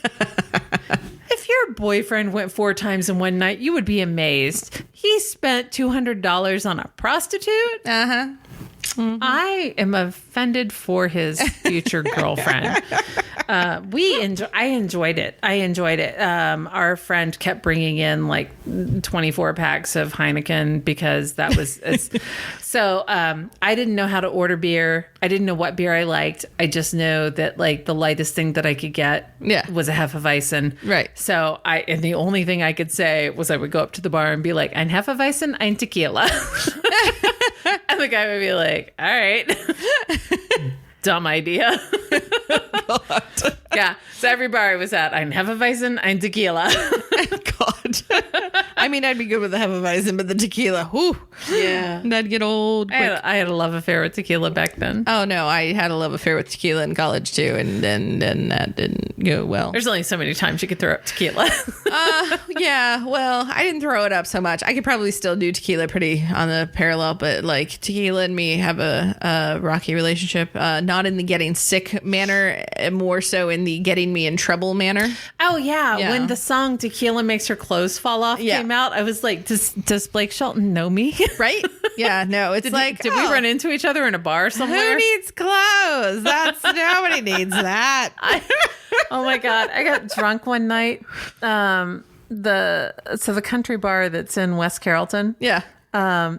If your boyfriend went 4 times in one night, you would be amazed. He spent $200 on a prostitute. Mm-hmm. I am offended for his future girlfriend. I enjoyed it. Our friend kept bringing in like 24 packs of Heineken because that was so. I didn't know how to order beer. I didn't know what beer I liked. I just know that like the lightest thing that I could get was a Hefeweizen. Right. So and the only thing I could say was I would go up to the bar and be like, "Ein Hefeweizen, ein Tequila." And the guy would be like, all right. Dumb idea. Yeah. So every bar I was at, Ein Hefeweizen, ein Tequila. God. I mean, I'd be good with the Hefeweizen, but the tequila, whew. Yeah. That'd get old quick. I had a love affair with tequila back then. Oh, no. I had a love affair with tequila in college, too, and then that didn't go well. There's only so many times you could throw up tequila. Yeah. Well, I didn't throw it up so much. I could probably still do tequila pretty on the parallel, but like tequila and me have a rocky relationship. Not in the getting sick manner, more so in the getting me in trouble manner. Oh, yeah. When the song Tequila Makes Her Clothes Fall Off came out, I was like, does Blake Shelton know me? Right? Yeah, no. It's did we run into each other in a bar somewhere? Who needs clothes? Nobody needs that. Oh my God. I got drunk one night. The country bar that's in West Carrollton. Yeah.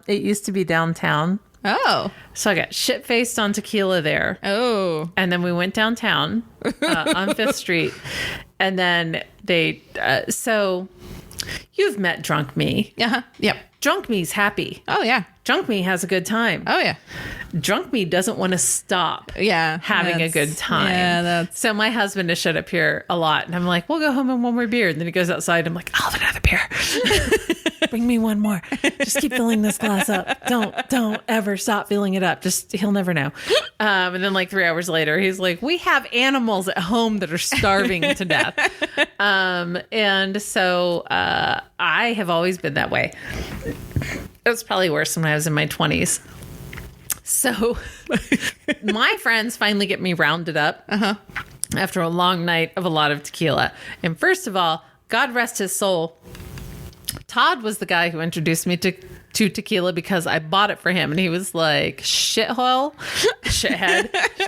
It used to be downtown. Oh. So I got shit-faced on tequila there. Oh. And then we went downtown on 5th Street. And then so you've met Drunk Me. Uh-huh. Yep. Drunk Me's happy. Oh, yeah. Drunk Me has a good time. Oh, yeah. Drunk Me doesn't want to stop having a good time. Yeah, so my husband has showed up here a lot. And I'm like, we'll go home and one more beer. And then he goes outside. And I'm like, I'll have another beer. Bring me one more. Just keep filling this glass up. Don't ever stop filling it up. He'll never know. And then like 3 hours later, he's like, we have animals at home that are starving to death. And so I have always been that way. It was probably worse when I was in my 20s. So my friends finally get me rounded up after a long night of a lot of tequila. And first of all, God rest his soul, Todd was the guy who introduced me to tequila because I bought it for him. And he was like, shithead,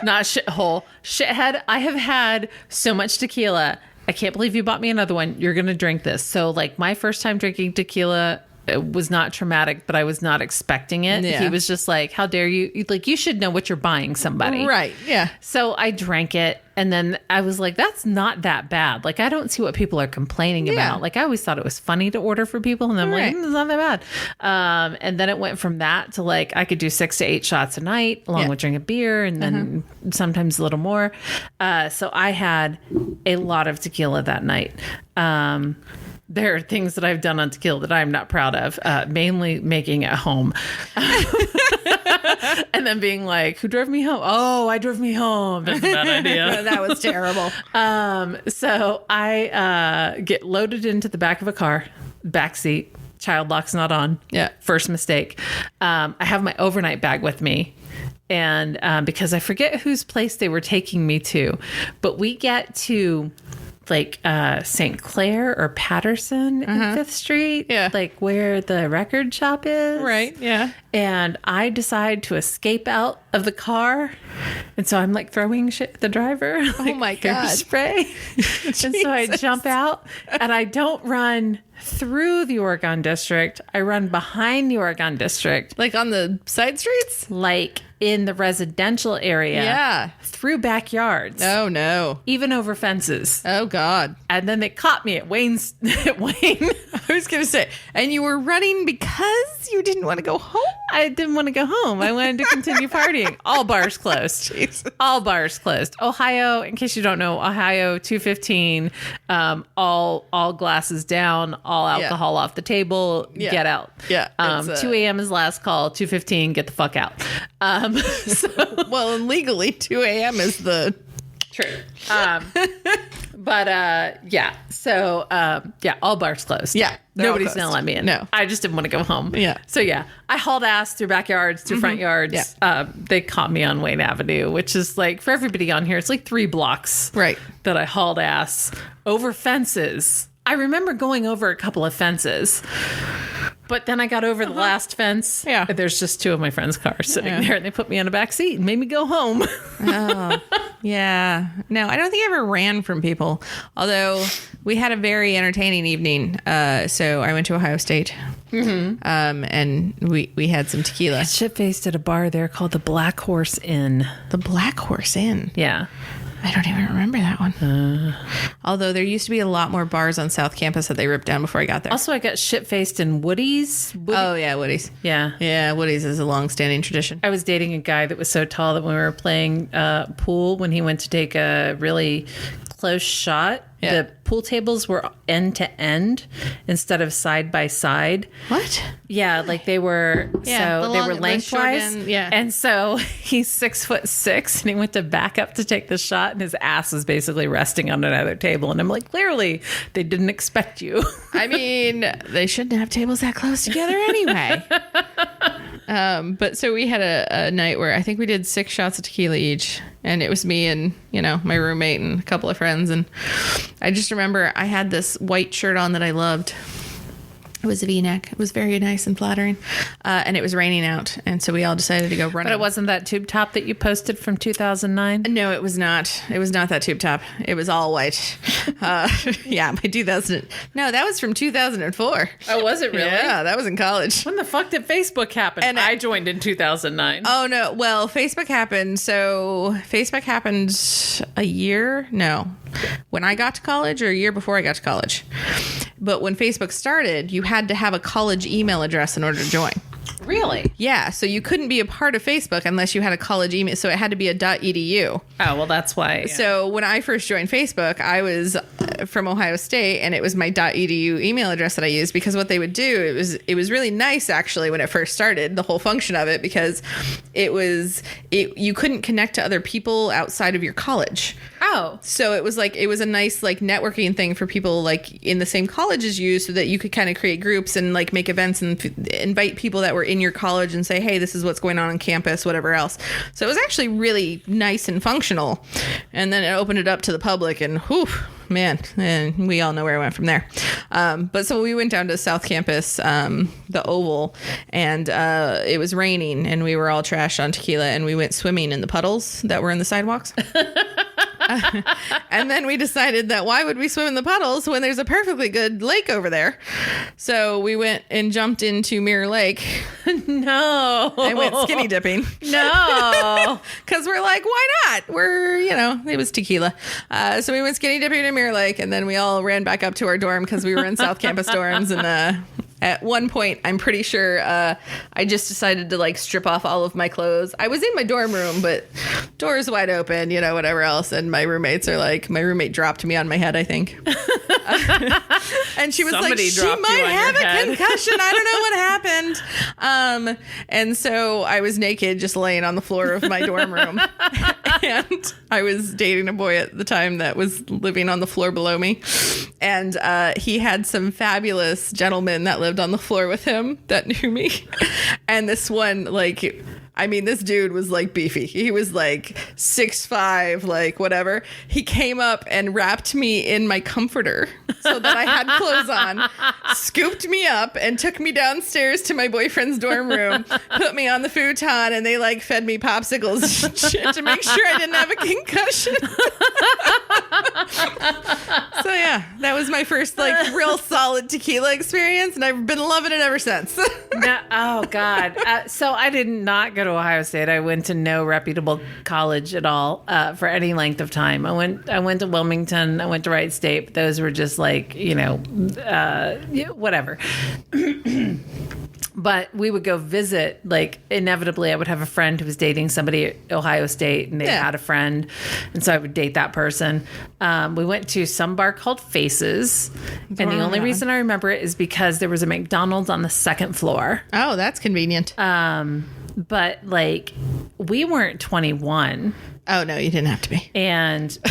not shithole, shithead. I have had so much tequila. I can't believe you bought me another one. You're going to drink this. So like my first time drinking tequila, it was not traumatic, but I was not expecting it. Yeah. He was just like, how dare you? Like, you should know what you're buying somebody. Right. Yeah. So I drank it. And then I was like, that's not that bad. Like, I don't see what people are complaining about. Like, I always thought it was funny to order for people. And I'm like, it's not that bad. And then it went from that to like, I could do 6 to 8 shots a night along with drinking beer and then sometimes a little more. So I had a lot of tequila that night. There are things that I've done on tequila that I'm not proud of, mainly making it home. And then being like, who drove me home? Oh, I drove me home. That's a bad idea. That was terrible. So I get loaded into the back of a car, back seat, child lock's not on. Yeah. First mistake. I have my overnight bag with me. And because I forget whose place they were taking me to, but we get to like St. Clair or Patterson in 5th Street, like where the record shop is. Right, yeah. And I decide to escape out of the car. And so I'm like throwing shit at the driver. Like, oh my God. Spray. And so I jump out and I don't run through the Oregon District. I run behind the Oregon District. Like on the side streets? Like in the residential area. Yeah. Through backyards. Oh, no. Even over fences. Oh, God. And then they caught me at Wayne's. At Wayne. I was going to say, and you were running because you didn't want to go home? I didn't want to go home. I wanted to continue partying. All bars closed. Jesus. All bars closed. Ohio, in case you don't know, Ohio 215, all glasses down, all alcohol off the table, get out. Yeah. 2 a.m. is last call, 2:15, get the fuck out. Well, and legally 2 a.m. is the... True. But yeah. So yeah, all bars closed. Yeah. Nobody's going to let me in. No. I just didn't want to go home. Yeah. So yeah, I hauled ass through backyards, through front yards. Yeah. They caught me on Wayne Avenue, which is like, for everybody on here, it's like 3 blocks. Right. That I hauled ass over fences. I remember going over a couple of fences. But then I got over the last fence. Yeah. There's just 2 of my friends' cars sitting there, and they put me in a back seat and made me go home. Oh, yeah. No, I don't think I ever ran from people. Although we had a very entertaining evening. So I went to Ohio State. And we had some tequila. Shit-faced at a bar there called the Black Horse Inn. The Black Horse Inn. Yeah. I don't even remember that one. Although there used to be a lot more bars on South Campus that they ripped down before I got there. Also, I got shit-faced in Woody's. Oh, yeah, Woody's. Yeah. Yeah, Woody's is a long-standing tradition. I was dating a guy that was so tall that when we were playing pool, when he went to take a really close shot, the pool tables were end to end instead of side by side. What? Yeah, like they were. So they were lengthwise. And so he's 6'6", and he went to back up to take the shot, and his ass was basically resting on another table. And I'm like, clearly they didn't expect you. I mean, they shouldn't have tables that close together anyway. But so we had a night where I think we did 6 shots of tequila each, and it was me and, my roommate and a couple of friends. And I just remember I had this white shirt on that I loved. It was a V-neck. It was very nice and flattering. And it was raining out. And so we all decided to go run. But it wasn't that tube top that you posted from 2009? No, it was not. It was not that tube top. It was all white. Yeah, my 2000. No, that was from 2004. Oh, was it really? Yeah, that was in college. When the fuck did Facebook happen? And I joined in 2009. Oh, no. Well, Facebook happened. So Facebook happened a year? No. When I got to college or a year before I got to college. But when Facebook started, you had to have a college email address in order to join. Really? Yeah. So you couldn't be a part of Facebook unless you had a college email. So it had to be a .edu. Oh, well, that's why. Yeah. So when I first joined Facebook, I was from Ohio State, and it was my .edu email address that I used, because what they would do, it was really nice actually when it first started, the whole function of it, because you couldn't connect to other people outside of your college. Oh. So it was a nice like networking thing for people like in the same college as you, so that you could kind of create groups and like make events and invite people that were in your college and say, hey, this is what's going on campus, whatever else. So it was actually really nice and functional. And then it opened it up to the public, and whew, man, and we all know where I went from there. But so we went down to South Campus, the Oval, and it was raining, and we were all trashed on tequila, and we went swimming in the puddles that were in the sidewalks. And then we decided that why would we swim in the puddles when there's a perfectly good lake over there? So we went and jumped into Mirror Lake. No. And went skinny dipping. No. Because we're like, why not? It was tequila. So we went skinny dipping in Mirror Lake, and then we all ran back up to our dorm because we were in South Campus dorms. And at one point, I'm pretty sure I just decided to like strip off all of my clothes. I was in my dorm room, but doors wide open, whatever else. And my roommate dropped me on my head, I think. And she was Somebody she dropped might you on have your a head. concussion. I don't know what happened. And so I was naked, just laying on the floor of my dorm room. And I was dating a boy at the time that was living on the floor below me. And he had some fabulous gentlemen that lived on the floor with him that knew me. And this one, this dude was like beefy. He was like 6'5", like whatever. He came up and wrapped me in my comforter so that I had clothes on, scooped me up and took me downstairs to my boyfriend's dorm room, put me on the futon, and they like fed me popsicles and shit to make sure I didn't have a concussion. So yeah, that was my first like real solid tequila experience, and I've been loving it ever since. No, oh God. So I did not go to Ohio State. I went to no reputable college at all for any length of time. I went to Wilmington. I went to Wright State. But those were just like, whatever. But we would go visit, like inevitably I would have a friend who was dating somebody at Ohio State, and they had a friend. And so I would date that person. We went to some bar called Faces. And the only reason I remember it is because there was a McDonald's on the second floor. Oh, that's convenient. But like we weren't 21. Oh, no, you didn't have to be.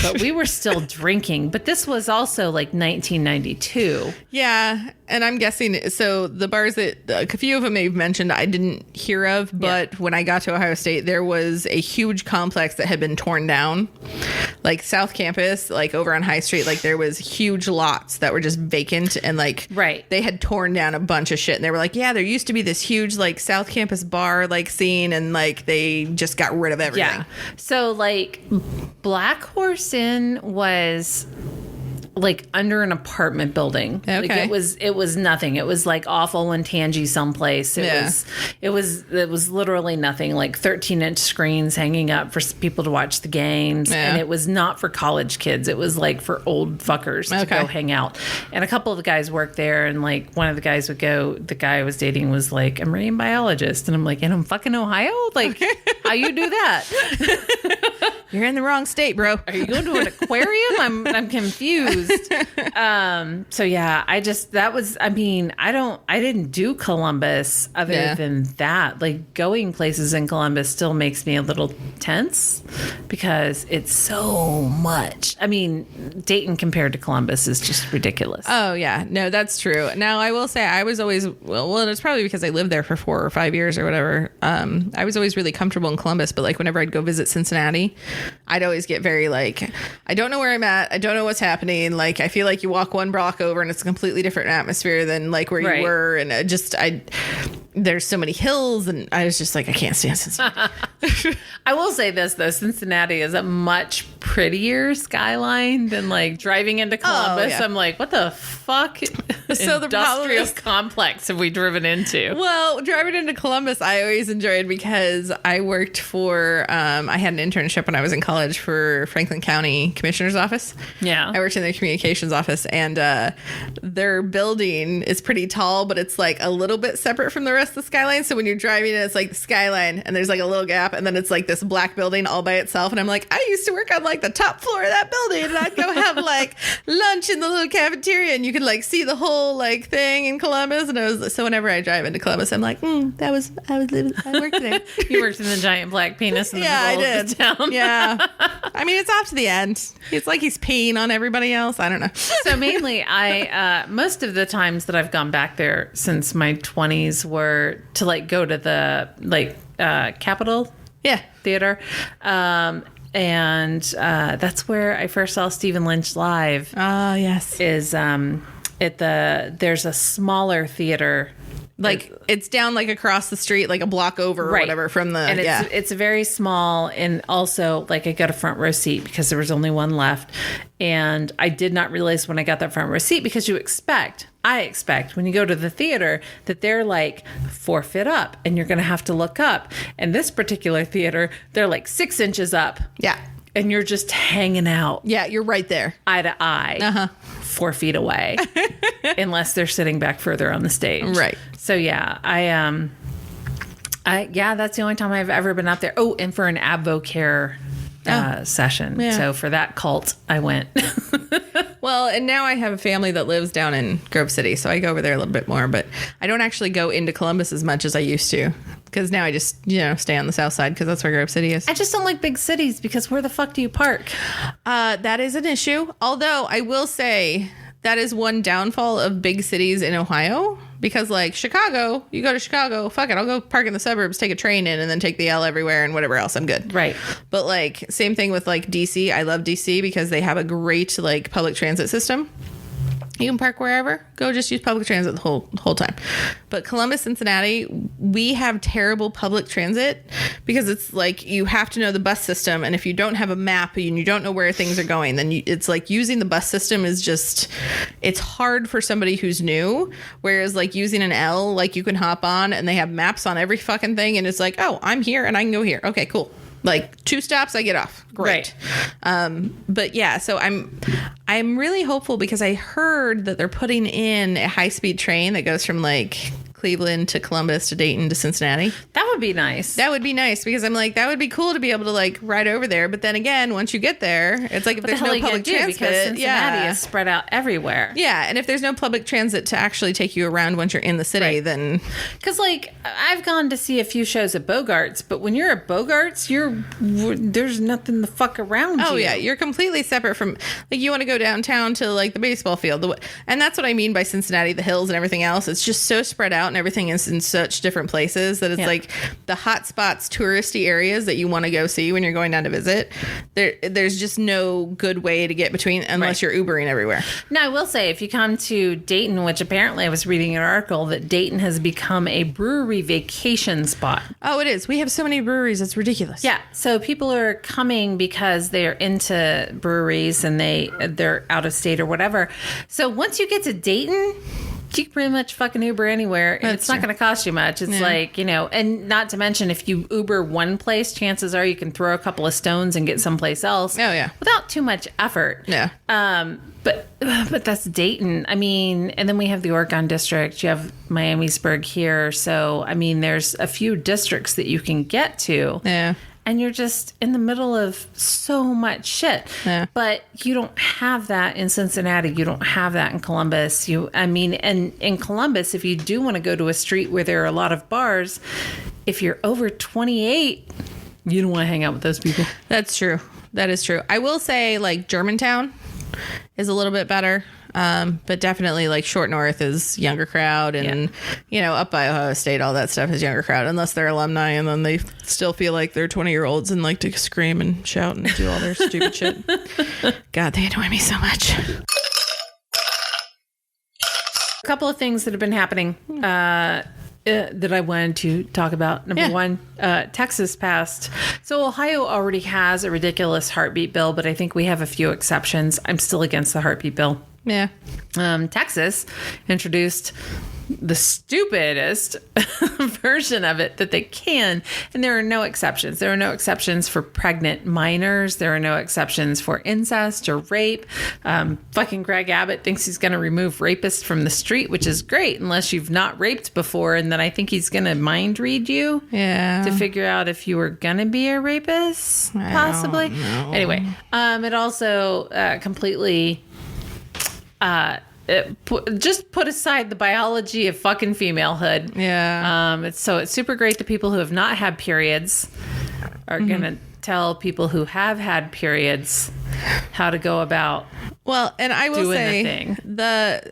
But we were still drinking. But this was also like 1992. Yeah. And I'm guessing, so the bars that a few of them you've mentioned, I didn't hear of. But when I got to Ohio State, there was a huge complex that had been torn down. Like South Campus, like over on High Street, like there was huge lots that were just vacant. And like they had torn down a bunch of shit. And they were like, yeah, there used to be this huge like South Campus bar like scene. And like they just got rid of everything. Yeah. So like Black Horse Inn was like under an apartment building. Okay. Like it was nothing. It was like awful in Tangy someplace. It was literally nothing. Like 13-inch screens hanging up for people to watch the games. Yeah. And it was not for college kids. It was like for old fuckers to go hang out. And a couple of the guys worked there, and like one of the guys would go, the guy I was dating was like a marine biologist. And I'm like, and I'm fucking Ohio? Like, how you do that? You're in the wrong state, bro. Are you going to an aquarium? I'm confused. So yeah, I didn't do Columbus other than that. Like going places in Columbus still makes me a little tense because it's so much. I mean, Dayton compared to Columbus is just ridiculous. Oh yeah, no, that's true. Now I will say I was always, well, it's probably because I lived there for 4 or 5 years or whatever. I was always really comfortable in Columbus, but like whenever I'd go visit Cincinnati, I'd always get very like, I don't know where I'm at. I don't know what's happening. Like, I feel like you walk one block over and it's a completely different atmosphere than like where you were. And there's so many hills, and I was just like, I can't stand Cincinnati. I will say this though, Cincinnati is a much prettier skyline than like driving into Columbus. I'm like, what the fuck? So the industrial complex have we driven into? Well, driving into Columbus, I always enjoyed because I worked for, I had an internship when I was in college for Franklin County Commissioner's Office. Yeah. I worked in their communications office, and their building is pretty tall, but it's like a little bit separate from the rest of the skyline. So when you're driving in, it's like the skyline and there's like a little gap, and then it's like this black building all by itself. And I'm like, I used to work on like the top floor of that building, and I'd go have like lunch in the little cafeteria, and you could like see the whole like thing in Columbus. And so whenever I drive into Columbus, I'm like, I worked there. You worked in the giant black penis in the middle of the town. Yeah. I mean, it's off to the end. It's like he's peeing on everybody else. I don't know. So mainly most of the times that I've gone back there since my 20s were to like go to the like Capitol Theater. And that's where I first saw Stephen Lynch live. Oh, yes. Is there's a smaller theater. Like it's down like across the street, like a block over or whatever from the, and it's very small. And also like I got a front row seat because there was only one left. And I did not realize when I got that front row seat, because I expect when you go to the theater that they're like 4 feet up and you're going to have to look up. And this particular theater, they're like 6 inches up. Yeah. And you're just hanging out. Yeah, you're right there. Eye to eye. 4 feet away. Unless they're sitting back further on the stage. Right. So yeah, that's the only time I've ever been up there. Oh, and for an Advocare session. Yeah. So for that cult, I went. Well, and now I have a family that lives down in Grove City, so I go over there a little bit more, but I don't actually go into Columbus as much as I used to, because now I just, stay on the south side because that's where Grove City is. I just don't like big cities because where the fuck do you park? That is an issue. Although I will say that is one downfall of big cities in Ohio, because like Chicago, you go to Chicago, fuck it, I'll go park in the suburbs, take a train in, and then take the L everywhere and whatever else, I'm good. Right. But like same thing with like DC. I love DC because they have a great like public transit system. You can park wherever. Go just use public transit the whole time. But Columbus, Cincinnati, we have terrible public transit because it's like you have to know the bus system. And if you don't have a map and you don't know where things are going, then it's like using the bus system is just, it's hard for somebody who's new. Whereas like using an L, like you can hop on and they have maps on every fucking thing. And it's like, oh, I'm here and I can go here. Okay, cool. Like 2 stops, I get off. Great. Right. But yeah, so I'm really hopeful because I heard that they're putting in a high-speed train that goes from like Cleveland to Columbus to Dayton to Cincinnati. That would be nice. That would be nice because I'm like, that would be cool to be able to like ride over there. But then again, once you get there, it's like if there's no public transit, because Cincinnati is spread out everywhere. Yeah, and if there's no public transit to actually take you around once you're in the city, then because like I've gone to see a few shows at Bogart's, but when you're at Bogart's, there's nothing to fuck around. Oh yeah, you're completely separate from like you want to go downtown to like the baseball field, and that's what I mean by Cincinnati, the hills and everything else. It's just so spread out and everything is in such different places that it's like the hot spots, touristy areas that you want to go see when you're going down to visit. There's just no good way to get between unless you're Ubering everywhere. Now, I will say, if you come to Dayton, which apparently I was reading an article that Dayton has become a brewery vacation spot. Oh, it is. We have so many breweries. It's ridiculous. Yeah. So people are coming because they're into breweries and they're out of state or whatever. So once you get to Dayton, you can pretty much fucking Uber anywhere, and it's not going to cost you much. It's like, and not to mention, if you Uber one place, chances are you can throw a couple of stones and get someplace else. Oh, yeah. Without too much effort. Yeah. But that's Dayton. I mean, and then we have the Oregon district. You have Miamisburg here. So, I mean, there's a few districts that you can get to. Yeah. And you're just in the middle of so much shit. Yeah. But you don't have that in Cincinnati. You don't have that in Columbus. And in Columbus, if you do want to go to a street where there are a lot of bars, if you're over 28, you don't want to hang out with those people. That's true. That is true. I will say, like, Germantown is a little bit better. But definitely like Short North is younger crowd and, up by Ohio State, all that stuff is younger crowd, unless they're alumni and then they still feel like they're 20-year-olds and like to scream and shout and do all their stupid shit. God, they annoy me so much. A couple of things that have been happening that I wanted to talk about. Number one, Texas passed. So Ohio already has a ridiculous heartbeat bill, but I think we have a few exceptions. I'm still against the heartbeat bill. Yeah. Texas introduced the stupidest version of it that they can. And there are no exceptions. There are no exceptions for pregnant minors. There are no exceptions for incest or rape. Fucking Greg Abbott thinks he's going to remove rapists from the street, which is great, unless you've not raped before. And then I think he's going to mind read you to figure out if you were going to be a rapist, possibly. Anyway, it also completely... just put aside the biology of fucking femalehood. Yeah. It's super great that people who have not had periods are gonna tell people who have had periods how to go about. Well, and I will say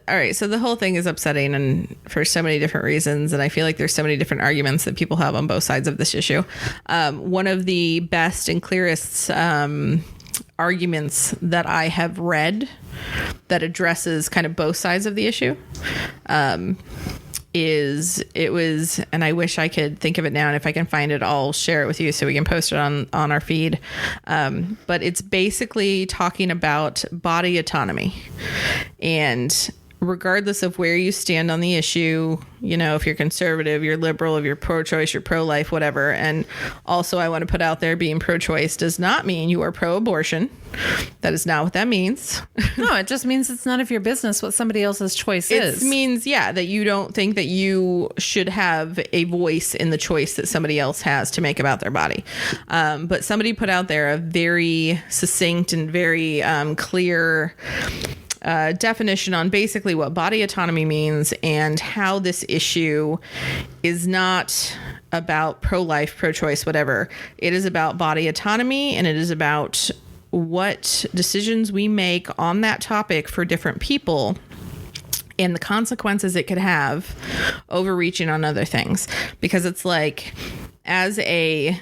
all right, so the whole thing is upsetting and for so many different reasons. And I feel like there's so many different arguments that people have on both sides of this issue. One of the best and clearest, arguments that I have read that addresses kind of both sides of the issue and I wish I could think of it now, and if I can find it, I'll share it with you so we can post it on our feed. But it's basically talking about body autonomy, and regardless of where you stand on the issue, if you're conservative, you're liberal, if you're pro-choice, you're pro-life, whatever. And also I want to put out there, being pro-choice does not mean you are pro-abortion. That is not what that means. No, it just means it's none of your business what somebody else's choice is. It means, that you don't think that you should have a voice in the choice that somebody else has to make about their body. But somebody put out there a very succinct and very clear definition on basically what body autonomy means and how this issue is not about pro-life, pro-choice, whatever. It is about body autonomy, and it is about what decisions we make on that topic for different people and the consequences it could have overreaching on other things. Because it's like, as a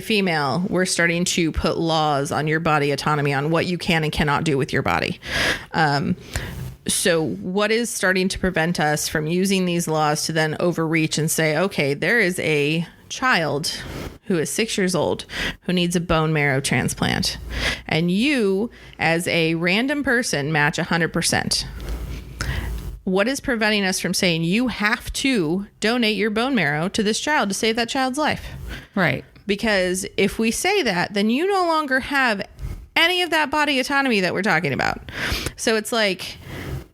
female, we're starting to put laws on your body autonomy, on what you can and cannot do with your body. So what is starting to prevent us from using these laws to then overreach and say, okay, there is a child who is 6 years old who needs a bone marrow transplant, and you, as a random person, match 100%. What is preventing us from saying you have to donate your bone marrow to this child to save that child's life? Right. Because if we say that, then you no longer have any of that body autonomy that we're talking about. So it's like,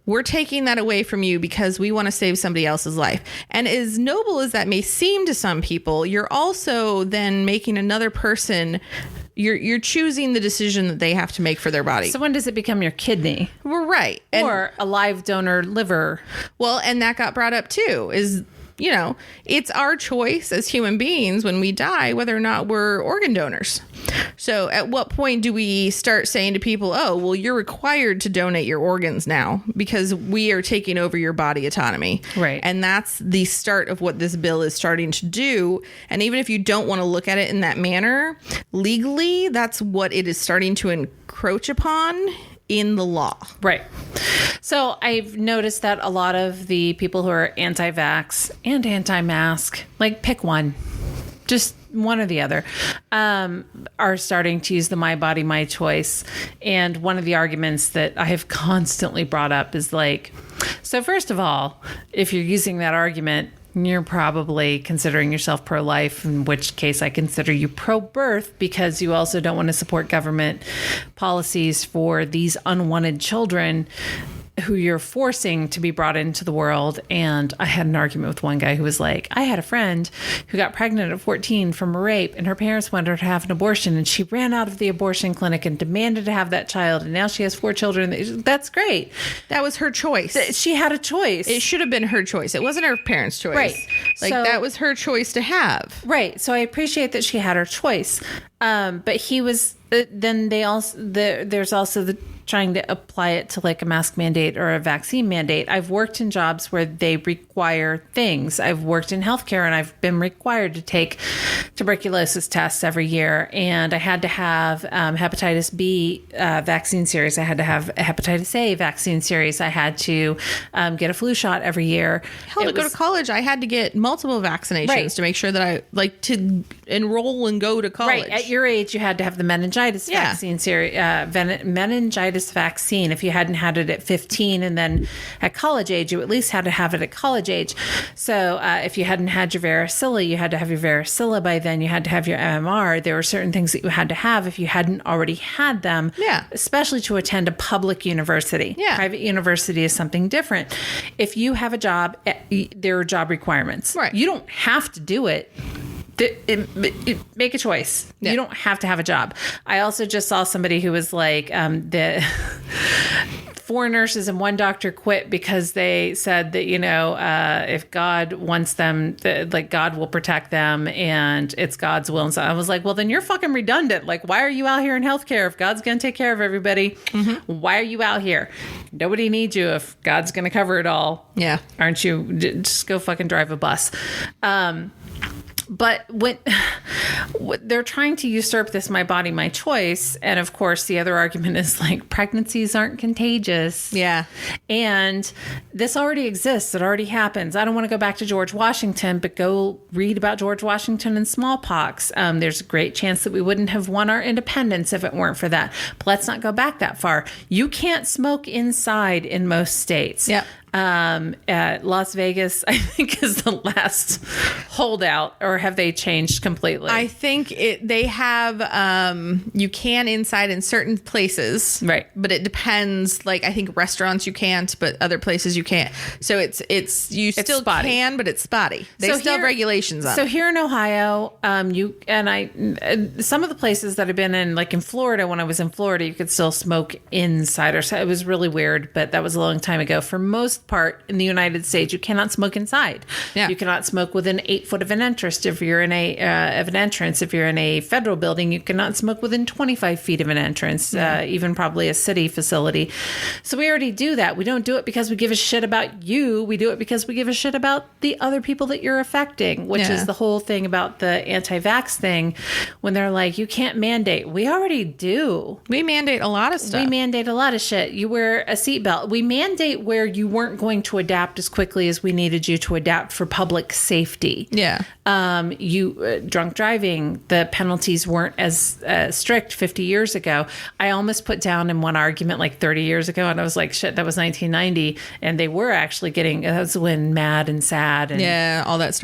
we're taking that away from you because we want to save somebody else's life. And as noble as that may seem to some people, you're also then making another person, you're choosing the decision that they have to make for their body. So when does it become your kidney? We're right. Or a live donor liver? Well, and that got brought up too, is, you know, it's our choice as human beings when we die whether or not we're organ donors. So at what point do we start saying to people, oh, well, you're required to donate your organs now because we are taking over your body autonomy. Right. And that's the start of what this bill is starting to do. And even if you don't want to look at it in that manner, legally, that's what it is starting to encroach upon in the law. Right. So I've noticed that a lot of the people who are anti-vax and anti-mask, like pick one, just one or the other, are starting to use the my body, my choice. And one of the arguments that I have constantly brought up is like, so first of all, if you're using that argument, you're probably considering yourself pro-life, in which case I consider you pro-birth because you also don't want to support government policies for these unwanted children who you're forcing to be brought into the world. And I had an argument with one guy who was like, I had a friend who got pregnant at 14 from a rape, and her parents wanted her to have an abortion, and she ran out of the abortion clinic and demanded to have that child, and now she has 4 children. That's great. That was her choice. She had a choice. It should have been her choice. It wasn't her parents' choice. Right. Like, so, that was her choice to have. Right. So I appreciate that she had her choice. But he was, then they also, there's also the trying to apply it to like a mask mandate or a vaccine mandate. I've worked in jobs where they require things. I've worked in healthcare and I've been required to take tuberculosis tests every year. And I had to have hepatitis B vaccine series. I had to have a hepatitis A vaccine series. I had to get a flu shot every year. Hell, to go to college, I had to get multiple vaccinations to make sure that I, like, to enroll and go to college. Right. At your age, you had to have the meningitis vaccine series, meningitis vaccine. If you hadn't had it at 15, and then at college age, you at least had to have it at college age. So if you hadn't had your varicella, you had to have your varicella by then. You had to have your MMR. There were certain things that you had to have if you hadn't already had them. Yeah. Especially to attend a public university. Yeah. Private university is something different. If you have a job, there are job requirements. Right. You don't have to do it. Make a choice. Yeah. You don't have to have a job. I also just saw somebody who was like, the 4 nurses and 1 doctor quit because they said that, you know, if God wants them, like God will protect them and it's God's will. And so I was like, well, then you're fucking redundant. Like, why are you out here in healthcare if God's going to take care of everybody? Mm-hmm. Why are you out here? Nobody needs you if God's going to cover it all. Yeah. Aren't you? Just go fucking drive a bus. But when they're trying to usurp this my body, my choice. And of course, the other argument is like pregnancies aren't contagious. Yeah. And this already exists. It already happens. I don't want to go back to George Washington, but go read about George Washington and smallpox. There's a great chance that we wouldn't have won our independence if it weren't for that. But let's not go back that far. You can't smoke inside in most states. Yep. At Las Vegas, I think, is the last holdout, or have they changed completely? I think they have, you can inside in certain places. Right. But it depends. Like, I think restaurants you can't, but other places you can't. So it's still spotty. can, but it's spotty. They still have regulations on it. So here in Ohio, some of the places that I've been in, like in Florida, when I was in Florida, you could still smoke inside. It was really weird, but that was a long time ago. For most part in the United States, you cannot smoke inside. Yeah. You cannot smoke within 8 foot of an entrance. If you're in if you're in a federal building, you cannot smoke within 25 feet of an entrance, even probably a city facility. So we already do that. We don't do it because we give a shit about you. We do it because we give a shit about the other people that you're affecting, which is the whole thing about the anti-vax thing. When they're like, you can't mandate. We already do. We mandate a lot of stuff. We mandate a lot of shit. You wear a seatbelt. We mandate where you weren't weren't going to adapt as quickly as we needed you to adapt for public safety. Yeah. Drunk driving, the penalties weren't as strict 50 years ago. I almost put down in one argument like 30 years ago, and I was like, shit, that was 1990. And they were actually getting, that was when Mad and Sad and all that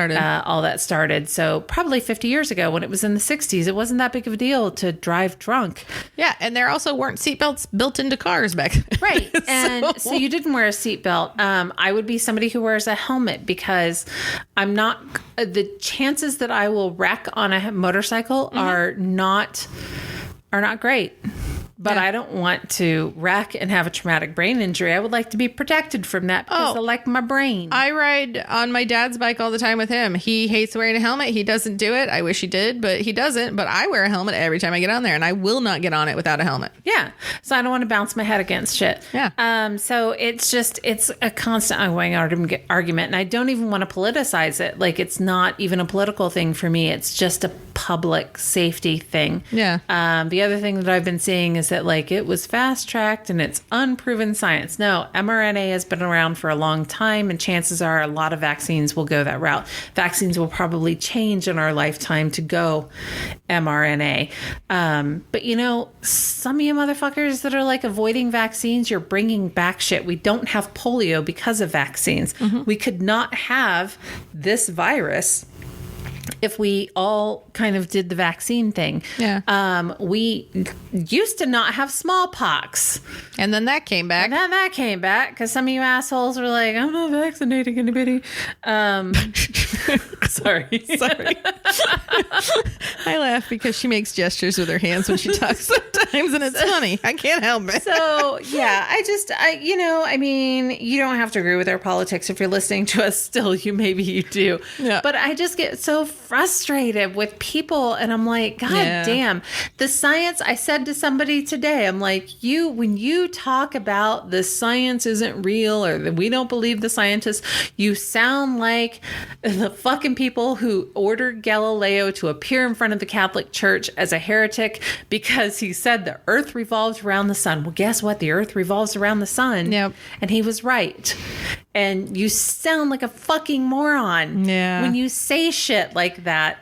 started. So probably 50 years ago when it was in the 60s, it wasn't that big of a deal to drive drunk. Yeah. And there also weren't seatbelts built into cars back then. Right. And so you didn't wear a seatbelt. I would be somebody who wears a helmet because I'm not, the chances that I will wreck on a motorcycle are not great. But I don't want to wreck and have a traumatic brain injury. I would like to be protected from that because I like my brain. I ride on my dad's bike all the time with him. He hates wearing a helmet. He doesn't do it. I wish he did, but he doesn't. But I wear a helmet every time I get on there, and I will not get on it without a helmet. Yeah. So I don't want to bounce my head against shit. Yeah. So it's a constant ongoing argument, and I don't even want to politicize it. Like, it's not even a political thing for me. It's just a public safety thing. Yeah. The other thing that I've been seeing is that like it was fast tracked and it's unproven science. No, mRNA has been around for a long time, and chances are a lot of vaccines will go that route. Vaccines will probably change in our lifetime to go mRNA. But you know, some of you motherfuckers that are like avoiding vaccines, you're bringing back shit. We don't have polio because of vaccines. We could not have this virus if we all kind of did the vaccine thing. Yeah. We used to not have smallpox. And then that came back. And then that came back because some of you assholes were like, I'm not vaccinating anybody. Sorry. I laugh because she makes gestures with her hands when she talks sometimes, and it's funny. I can't help it. So, yeah, I mean, you don't have to agree with our politics if you're listening to us still. Maybe you do. Yeah. But I just get so frustrated with people, and I'm like, God damn. The science, I said to somebody today, I'm like, when you talk about the science isn't real or that we don't believe the scientists, you sound like the fucking people who ordered Galileo to appear in front of the Catholic Church as a heretic because he said the earth revolves around the sun. Well, guess what? The earth revolves around the sun. Yep. And he was right. And you sound like a fucking moron when you say shit like that.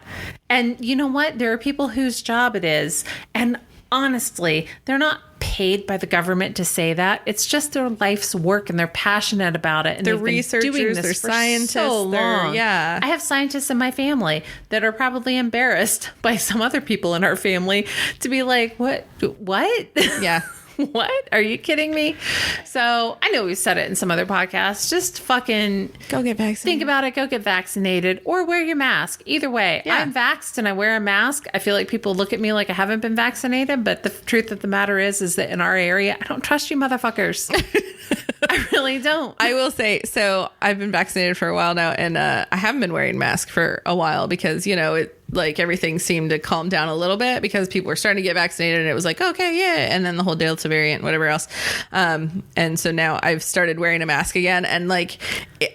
And you know what? There are people whose job it is. And honestly, they're not paid by the government to say that. It's just their life's work, and they're passionate about it. And they're researchers, they're scientists. So long. I have scientists in my family that are probably embarrassed by some other people in our family to be like, what? Yeah. What? Are you kidding me? So I know we've said it in some other podcasts. Just fucking go get vaccinated. Think about it. Go get vaccinated or wear your mask. Either way, I'm vaxxed and I wear a mask. I feel like people look at me like I haven't been vaccinated. But the truth of the matter is that in our area, I don't trust you motherfuckers. I really don't. I will say, so I've been vaccinated for a while now, and I haven't been wearing a mask for a while because, you know, everything seemed to calm down a little bit because people were starting to get vaccinated, and it was like, okay, yeah. And then the whole Delta variant, whatever else. And so now I've started wearing a mask again. And like,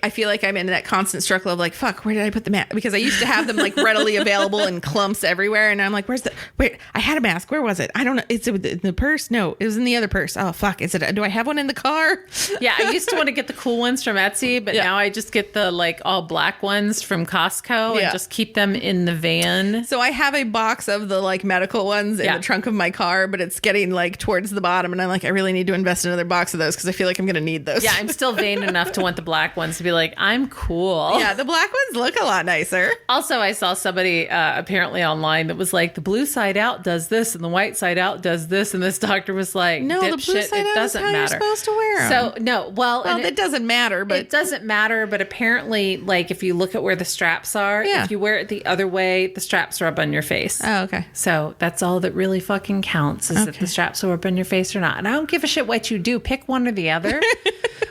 I feel like I'm in that constant struggle of like, fuck, where did I put the mask? Because I used to have them like readily available in clumps everywhere. And I'm like, wait, I had a mask. Where was it? I don't know. It's in the purse. No, it was in the other purse. Oh, fuck. Do I have one in the car? Yeah. I used to want to get the cool ones from Etsy, but now I just get the like all black ones from Costco and just keep them in the van. So I have a box of the like medical ones in the trunk of my car, but it's getting like towards the bottom. And I'm like, I really need to invest in another box of those because I feel like I'm going to need those. Yeah. I'm still vain enough to want the black ones to be like, I'm cool. Yeah. The black ones look a lot nicer. Also, I saw somebody apparently online that was like, the blue side out does this and the white side out does this. And this doctor was like, no, the blue side out is how you're supposed to wear them. So no, well, it doesn't matter, but it doesn't matter. But apparently, like if you look at where the straps are, if you wear it the other way, the straps rub on your face. Oh, okay. So that's all that really fucking counts is if the straps will rub on your face or not. And I don't give a shit what you do. Pick one or the other.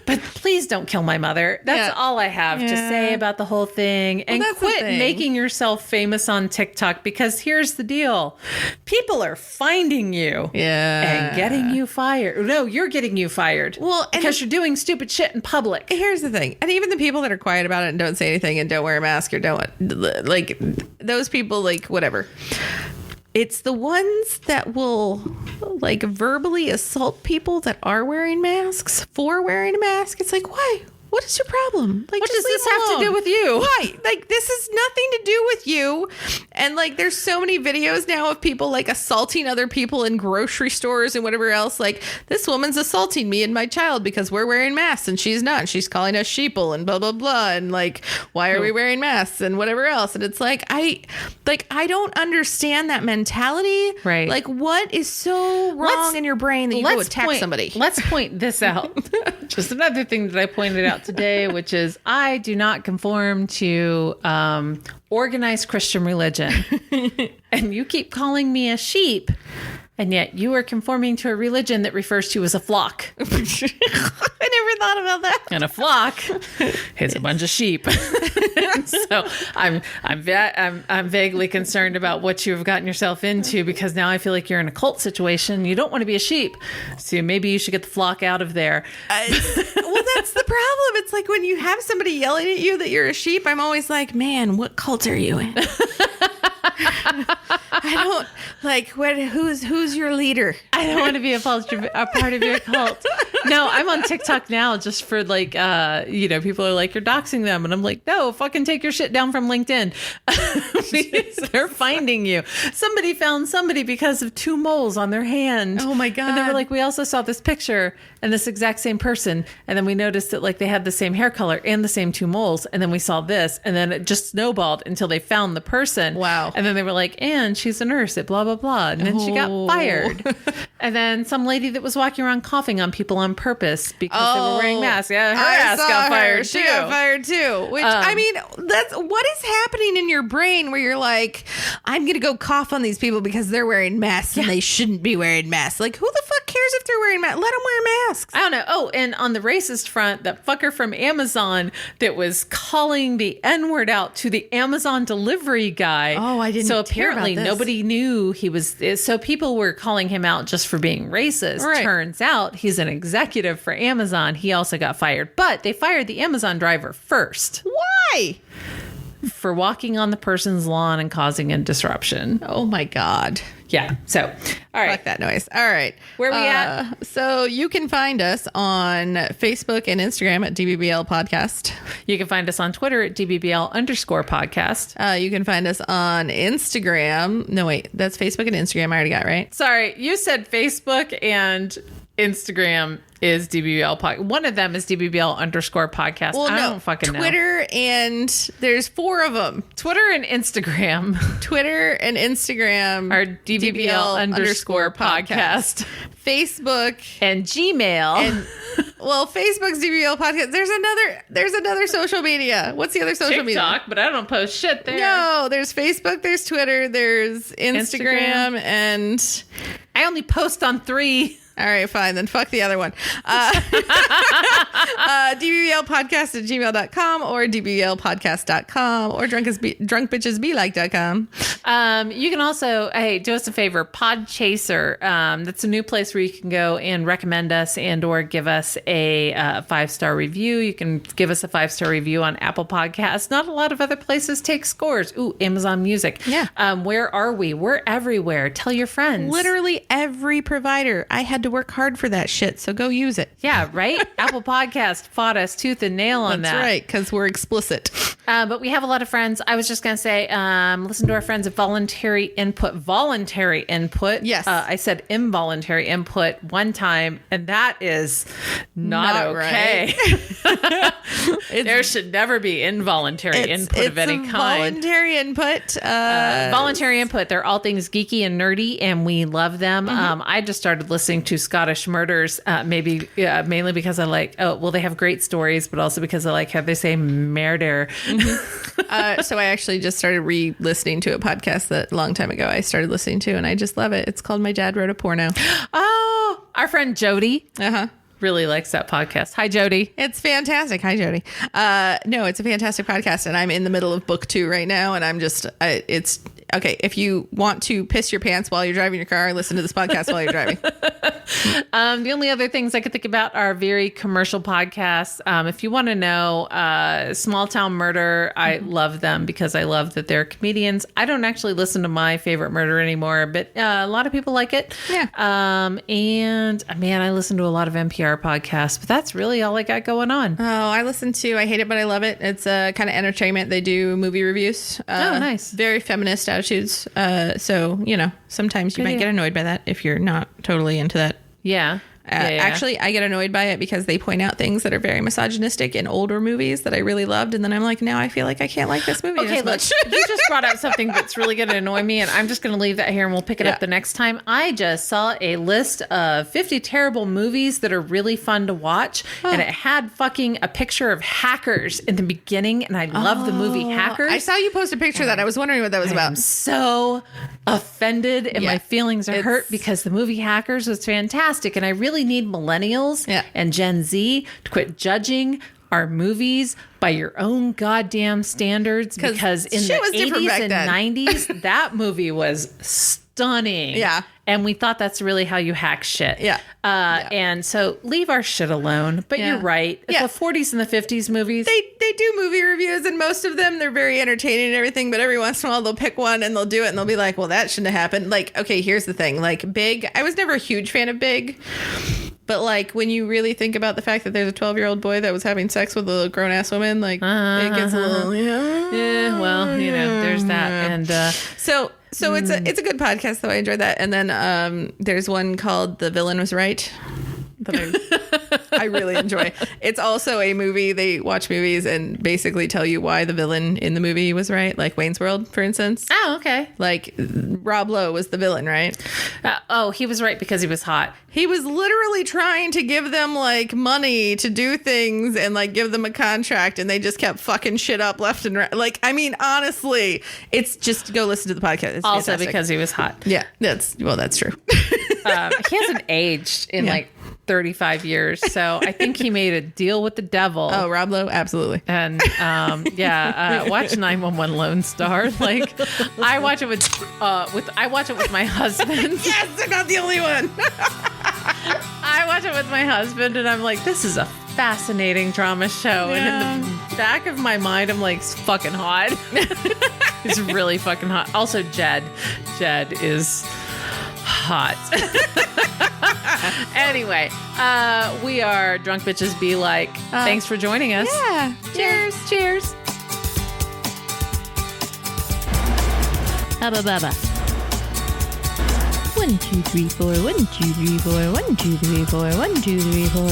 But please don't kill my mother. That's all I have to say about the whole thing. And quit making yourself famous on TikTok, because here's the deal. People are finding you. And getting you fired. No, you're getting you fired. Well, because you're doing stupid shit in public. Here's the thing. And even the people that are quiet about it and don't say anything and don't wear a mask or don't, like, those people, like, whatever. It's the ones that will like verbally assault people that are wearing masks for wearing a mask. It's like, why what is your problem? Like, what just does this leave have alone. to do with you? Right. Like, this has nothing to do with you. And like, there's so many videos now of people like assaulting other people in grocery stores and whatever else. Like, this woman's assaulting me and my child because we're wearing masks and she's not. She's calling us sheeple and blah, blah, blah. And like, why are we wearing masks and whatever else? And it's like, I don't understand that mentality. Right. Like, what is so wrong in your brain that you go attack somebody? Let's point this out. Just another thing that I pointed out today, which is I do not conform to organized Christian religion. And you keep calling me a sheep, and yet you are conforming to a religion that refers to you as a flock. I never thought about that. And a flock is a bunch of sheep. So I'm vaguely concerned about what you have gotten yourself into, because now I feel like you're in a cult situation. You don't want to be a sheep, so maybe you should get the flock out of there. Well, that's the problem. It's like when you have somebody yelling at you that you're a sheep, I'm always like, man, what cult are you in? I don't like who's your leader? I don't want to be a part of your cult. No, I'm on TikTok now just for like, people are like, you're doxing them. And I'm like, no, fucking take your shit down from LinkedIn. They're finding you. Somebody found somebody because of 2 moles on their hand. Oh my God. And they were like, we also saw this picture and this exact same person. And then we noticed that like they had the same hair color and the same 2 moles. And then we saw this, and then it just snowballed until they found the person. Wow. And then they were like, and she's a nurse at blah, blah, blah. And then she got fired. And then some lady that was walking around coughing on people on purpose because they were wearing masks. Yeah, her ass got fired too. She got fired too. Which, I mean, that's what is happening in your brain where you're like, I'm going to go cough on these people because they're wearing masks and they shouldn't be wearing masks. Like, who the fuck cares if they're wearing masks? Let them wear masks. I don't know. Oh, and on the racist front, that fucker from Amazon that was calling the N-word out to the Amazon delivery guy. Oh, I didn't So hear about apparently this. nobody knew he was. So people were calling him out just for being racist. Right. Turns out he's an executive for Amazon. He also got fired, but they fired the Amazon driver first Why? for walking on the person's lawn and causing a disruption. Oh my God. Yeah. So, all right. Fuck that noise. All right. Where we at? So you can find us on Facebook and Instagram at DBBL Podcast. You can find us on Twitter at DBBL_podcast. You can find us on Instagram. No, wait. That's Facebook and Instagram. I already got, right? Sorry, you said Facebook and Instagram is DBBL podcast. One of them is DBBL_podcast. Well, I no, don't fucking know. Twitter and there's 4 of them. Twitter and Instagram Twitter and Instagram are DBBL_podcast. Facebook And Gmail. and well, Facebook's DBBL Podcast. There's another social media. What's the other social media? TikTok, but I don't post shit there. No, there's Facebook, there's Twitter, there's Instagram. And I only post on 3. all right, fine. Then fuck the other one. DBBLpodcast@gmail.com or DBBLpodcast.com or drunkbitchesbelike.com. You can also, hey, do us a favor, Podchaser. That's a new place where you can go and recommend us and or give us a 5-star review. You can give us a 5-star review on Apple Podcasts. Not a lot of other places take scores. Ooh, Amazon Music. Yeah. Where are we? We're everywhere. Tell your friends. Literally every provider. I had to work hard for that shit, so go use it. Yeah, right? Apple Podcast fought us tooth and nail on That's that. right, because we're explicit. But we have a lot of friends. I was just going to say, listen to our friends at Voluntary Input. Voluntary Input. Yes. I said involuntary input one time, and that is not okay. Right. There should never be involuntary input of any kind. Voluntary input. Voluntary Input. They're all things geeky and nerdy, and we love them. I just started listening to Scottish Murders, mainly because I like, they have great stories, but also because I like how they say murder. So I actually just started re-listening to a podcast that a long time ago I started listening to, and I just love it. It's called My Dad Wrote a Porno. Oh, our friend Jody Uh-huh. really likes that podcast. Hi, Jody. It's fantastic. Hi, Jody. No, it's a fantastic podcast, and I'm in the middle of book 2 right now, and I'm just, Okay, if you want to piss your pants while you're driving your car, listen to this podcast while you're driving. The only other things I could think about are very commercial podcasts. If you want to know Small Town Murder, I love them because I love that they're comedians. I don't actually listen to My Favorite Murder anymore, but a lot of people like it. Yeah. And man, I listen to a lot of NPR podcasts, but that's really all I got going on. Oh, I listen to I Hate It But I Love It. It's kind of entertainment. They do movie reviews. Nice. Very feminist attitudes. So, sometimes you might get annoyed by that if you're not totally into that. Yeah. Actually, I get annoyed by it because they point out things that are very misogynistic in older movies that I really loved. And then I'm like, now I feel like I can't like this movie Okay, as much. You just brought out something that's really going to annoy me, and I'm just going to leave that here and we'll pick it up the next time. I just saw a list of 50 terrible movies that are really fun to watch, and it had fucking a picture of hackers in the beginning, and I love the movie Hackers. I saw you post a picture of that. I was wondering what that was about. I'm so offended and my feelings are hurt because the movie Hackers was fantastic, and I really need millennials and Gen Z to quit judging our movies by your own goddamn standards, because in the 80s and 90s that movie was stunning. Yeah. And we thought that's really how you hack shit. Yeah. And so leave our shit alone. But you're right. The 40s and the 50s movies. They do movie reviews, and most of them, they're very entertaining and everything. But every once in a while, they'll pick one and they'll do it and they'll be like, well, that shouldn't have happened. Like, okay, here's the thing. Like, Big, I was never a huge fan of Big. But, like, when you really think about the fact that there's a 12-year-old boy that was having sex with a grown-ass woman, like, it gets a little, Yeah, well, there's that. And So it's a good podcast, though. I enjoyed that. And then there's one called The Villain Was Right that I really enjoy. It's also a movie. They watch movies and basically tell you why the villain in the movie was right. Like Wayne's World, for instance. Oh, okay. Like Rob Lowe was the villain, right? He was right because he was hot. He was literally trying to give them like money to do things and like give them a contract, and they just kept fucking shit up left and right. Like, I mean, honestly, it's just go listen to the podcast. It's also fantastic. because he was hot. Yeah, that's true. He hasn't aged in like 35 years, so I think he made a deal with the devil. Oh, Rob Lowe, absolutely. And watch 911 Lone Star. Like, I watch it with my husband. Yes, they're not the only one. I watch it with my husband, and I'm like, this is a fascinating drama show. Yeah. And in the back of my mind, I'm like, it's fucking hot. It's really fucking hot. Also, Jed is hot. Anyway, we are Drunk Bitches Be Like. Thanks for joining us. Yeah. Cheers. Abba Baba. 1, 2, 3, 4. 1, 2, 3, 4. 1, 2, 3, 4. 1, 2, 3, 4.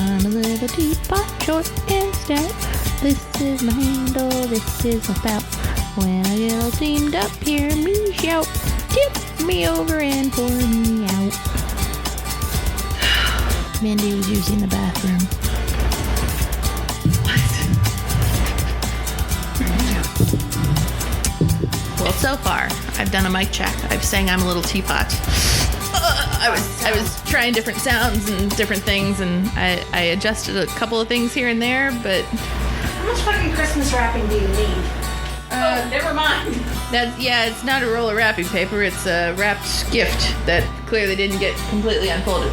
I'm a little teapot, short and stout. This is my handle, this is my spout. When I get all steamed up, hear me shout. Tip me over and pour me out. Mindy was using the bathroom. Well, so far, I've done a mic check. I've sang I'm a little teapot. I was trying different sounds and different things, and I adjusted a couple of things here and there, but... How much fucking Christmas wrapping do you need? Never mind. It's not a roll of wrapping paper. It's a wrapped gift that clearly didn't get completely unfolded.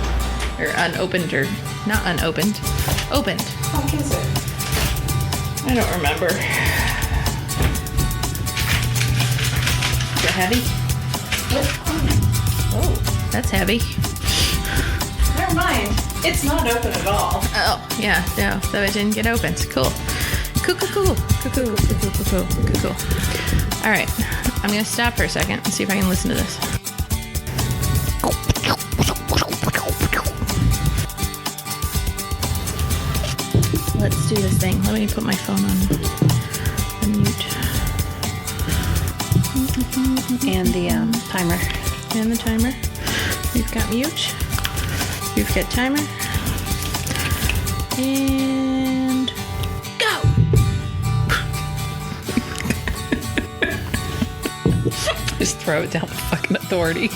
Or unopened, or not unopened. Opened. How much is it? I don't remember. Is it heavy? Oh, that's heavy. Never mind. It's not open at all. Oh, yeah, no, so it didn't get opened. Cool. Cool. All right, I'm gonna stop for a second and see if I can listen to this. Let's do this thing. Let me put my phone on mute. And the timer. And the timer. We've got mute. We've got timer. And go! Just throw it down the fucking authority.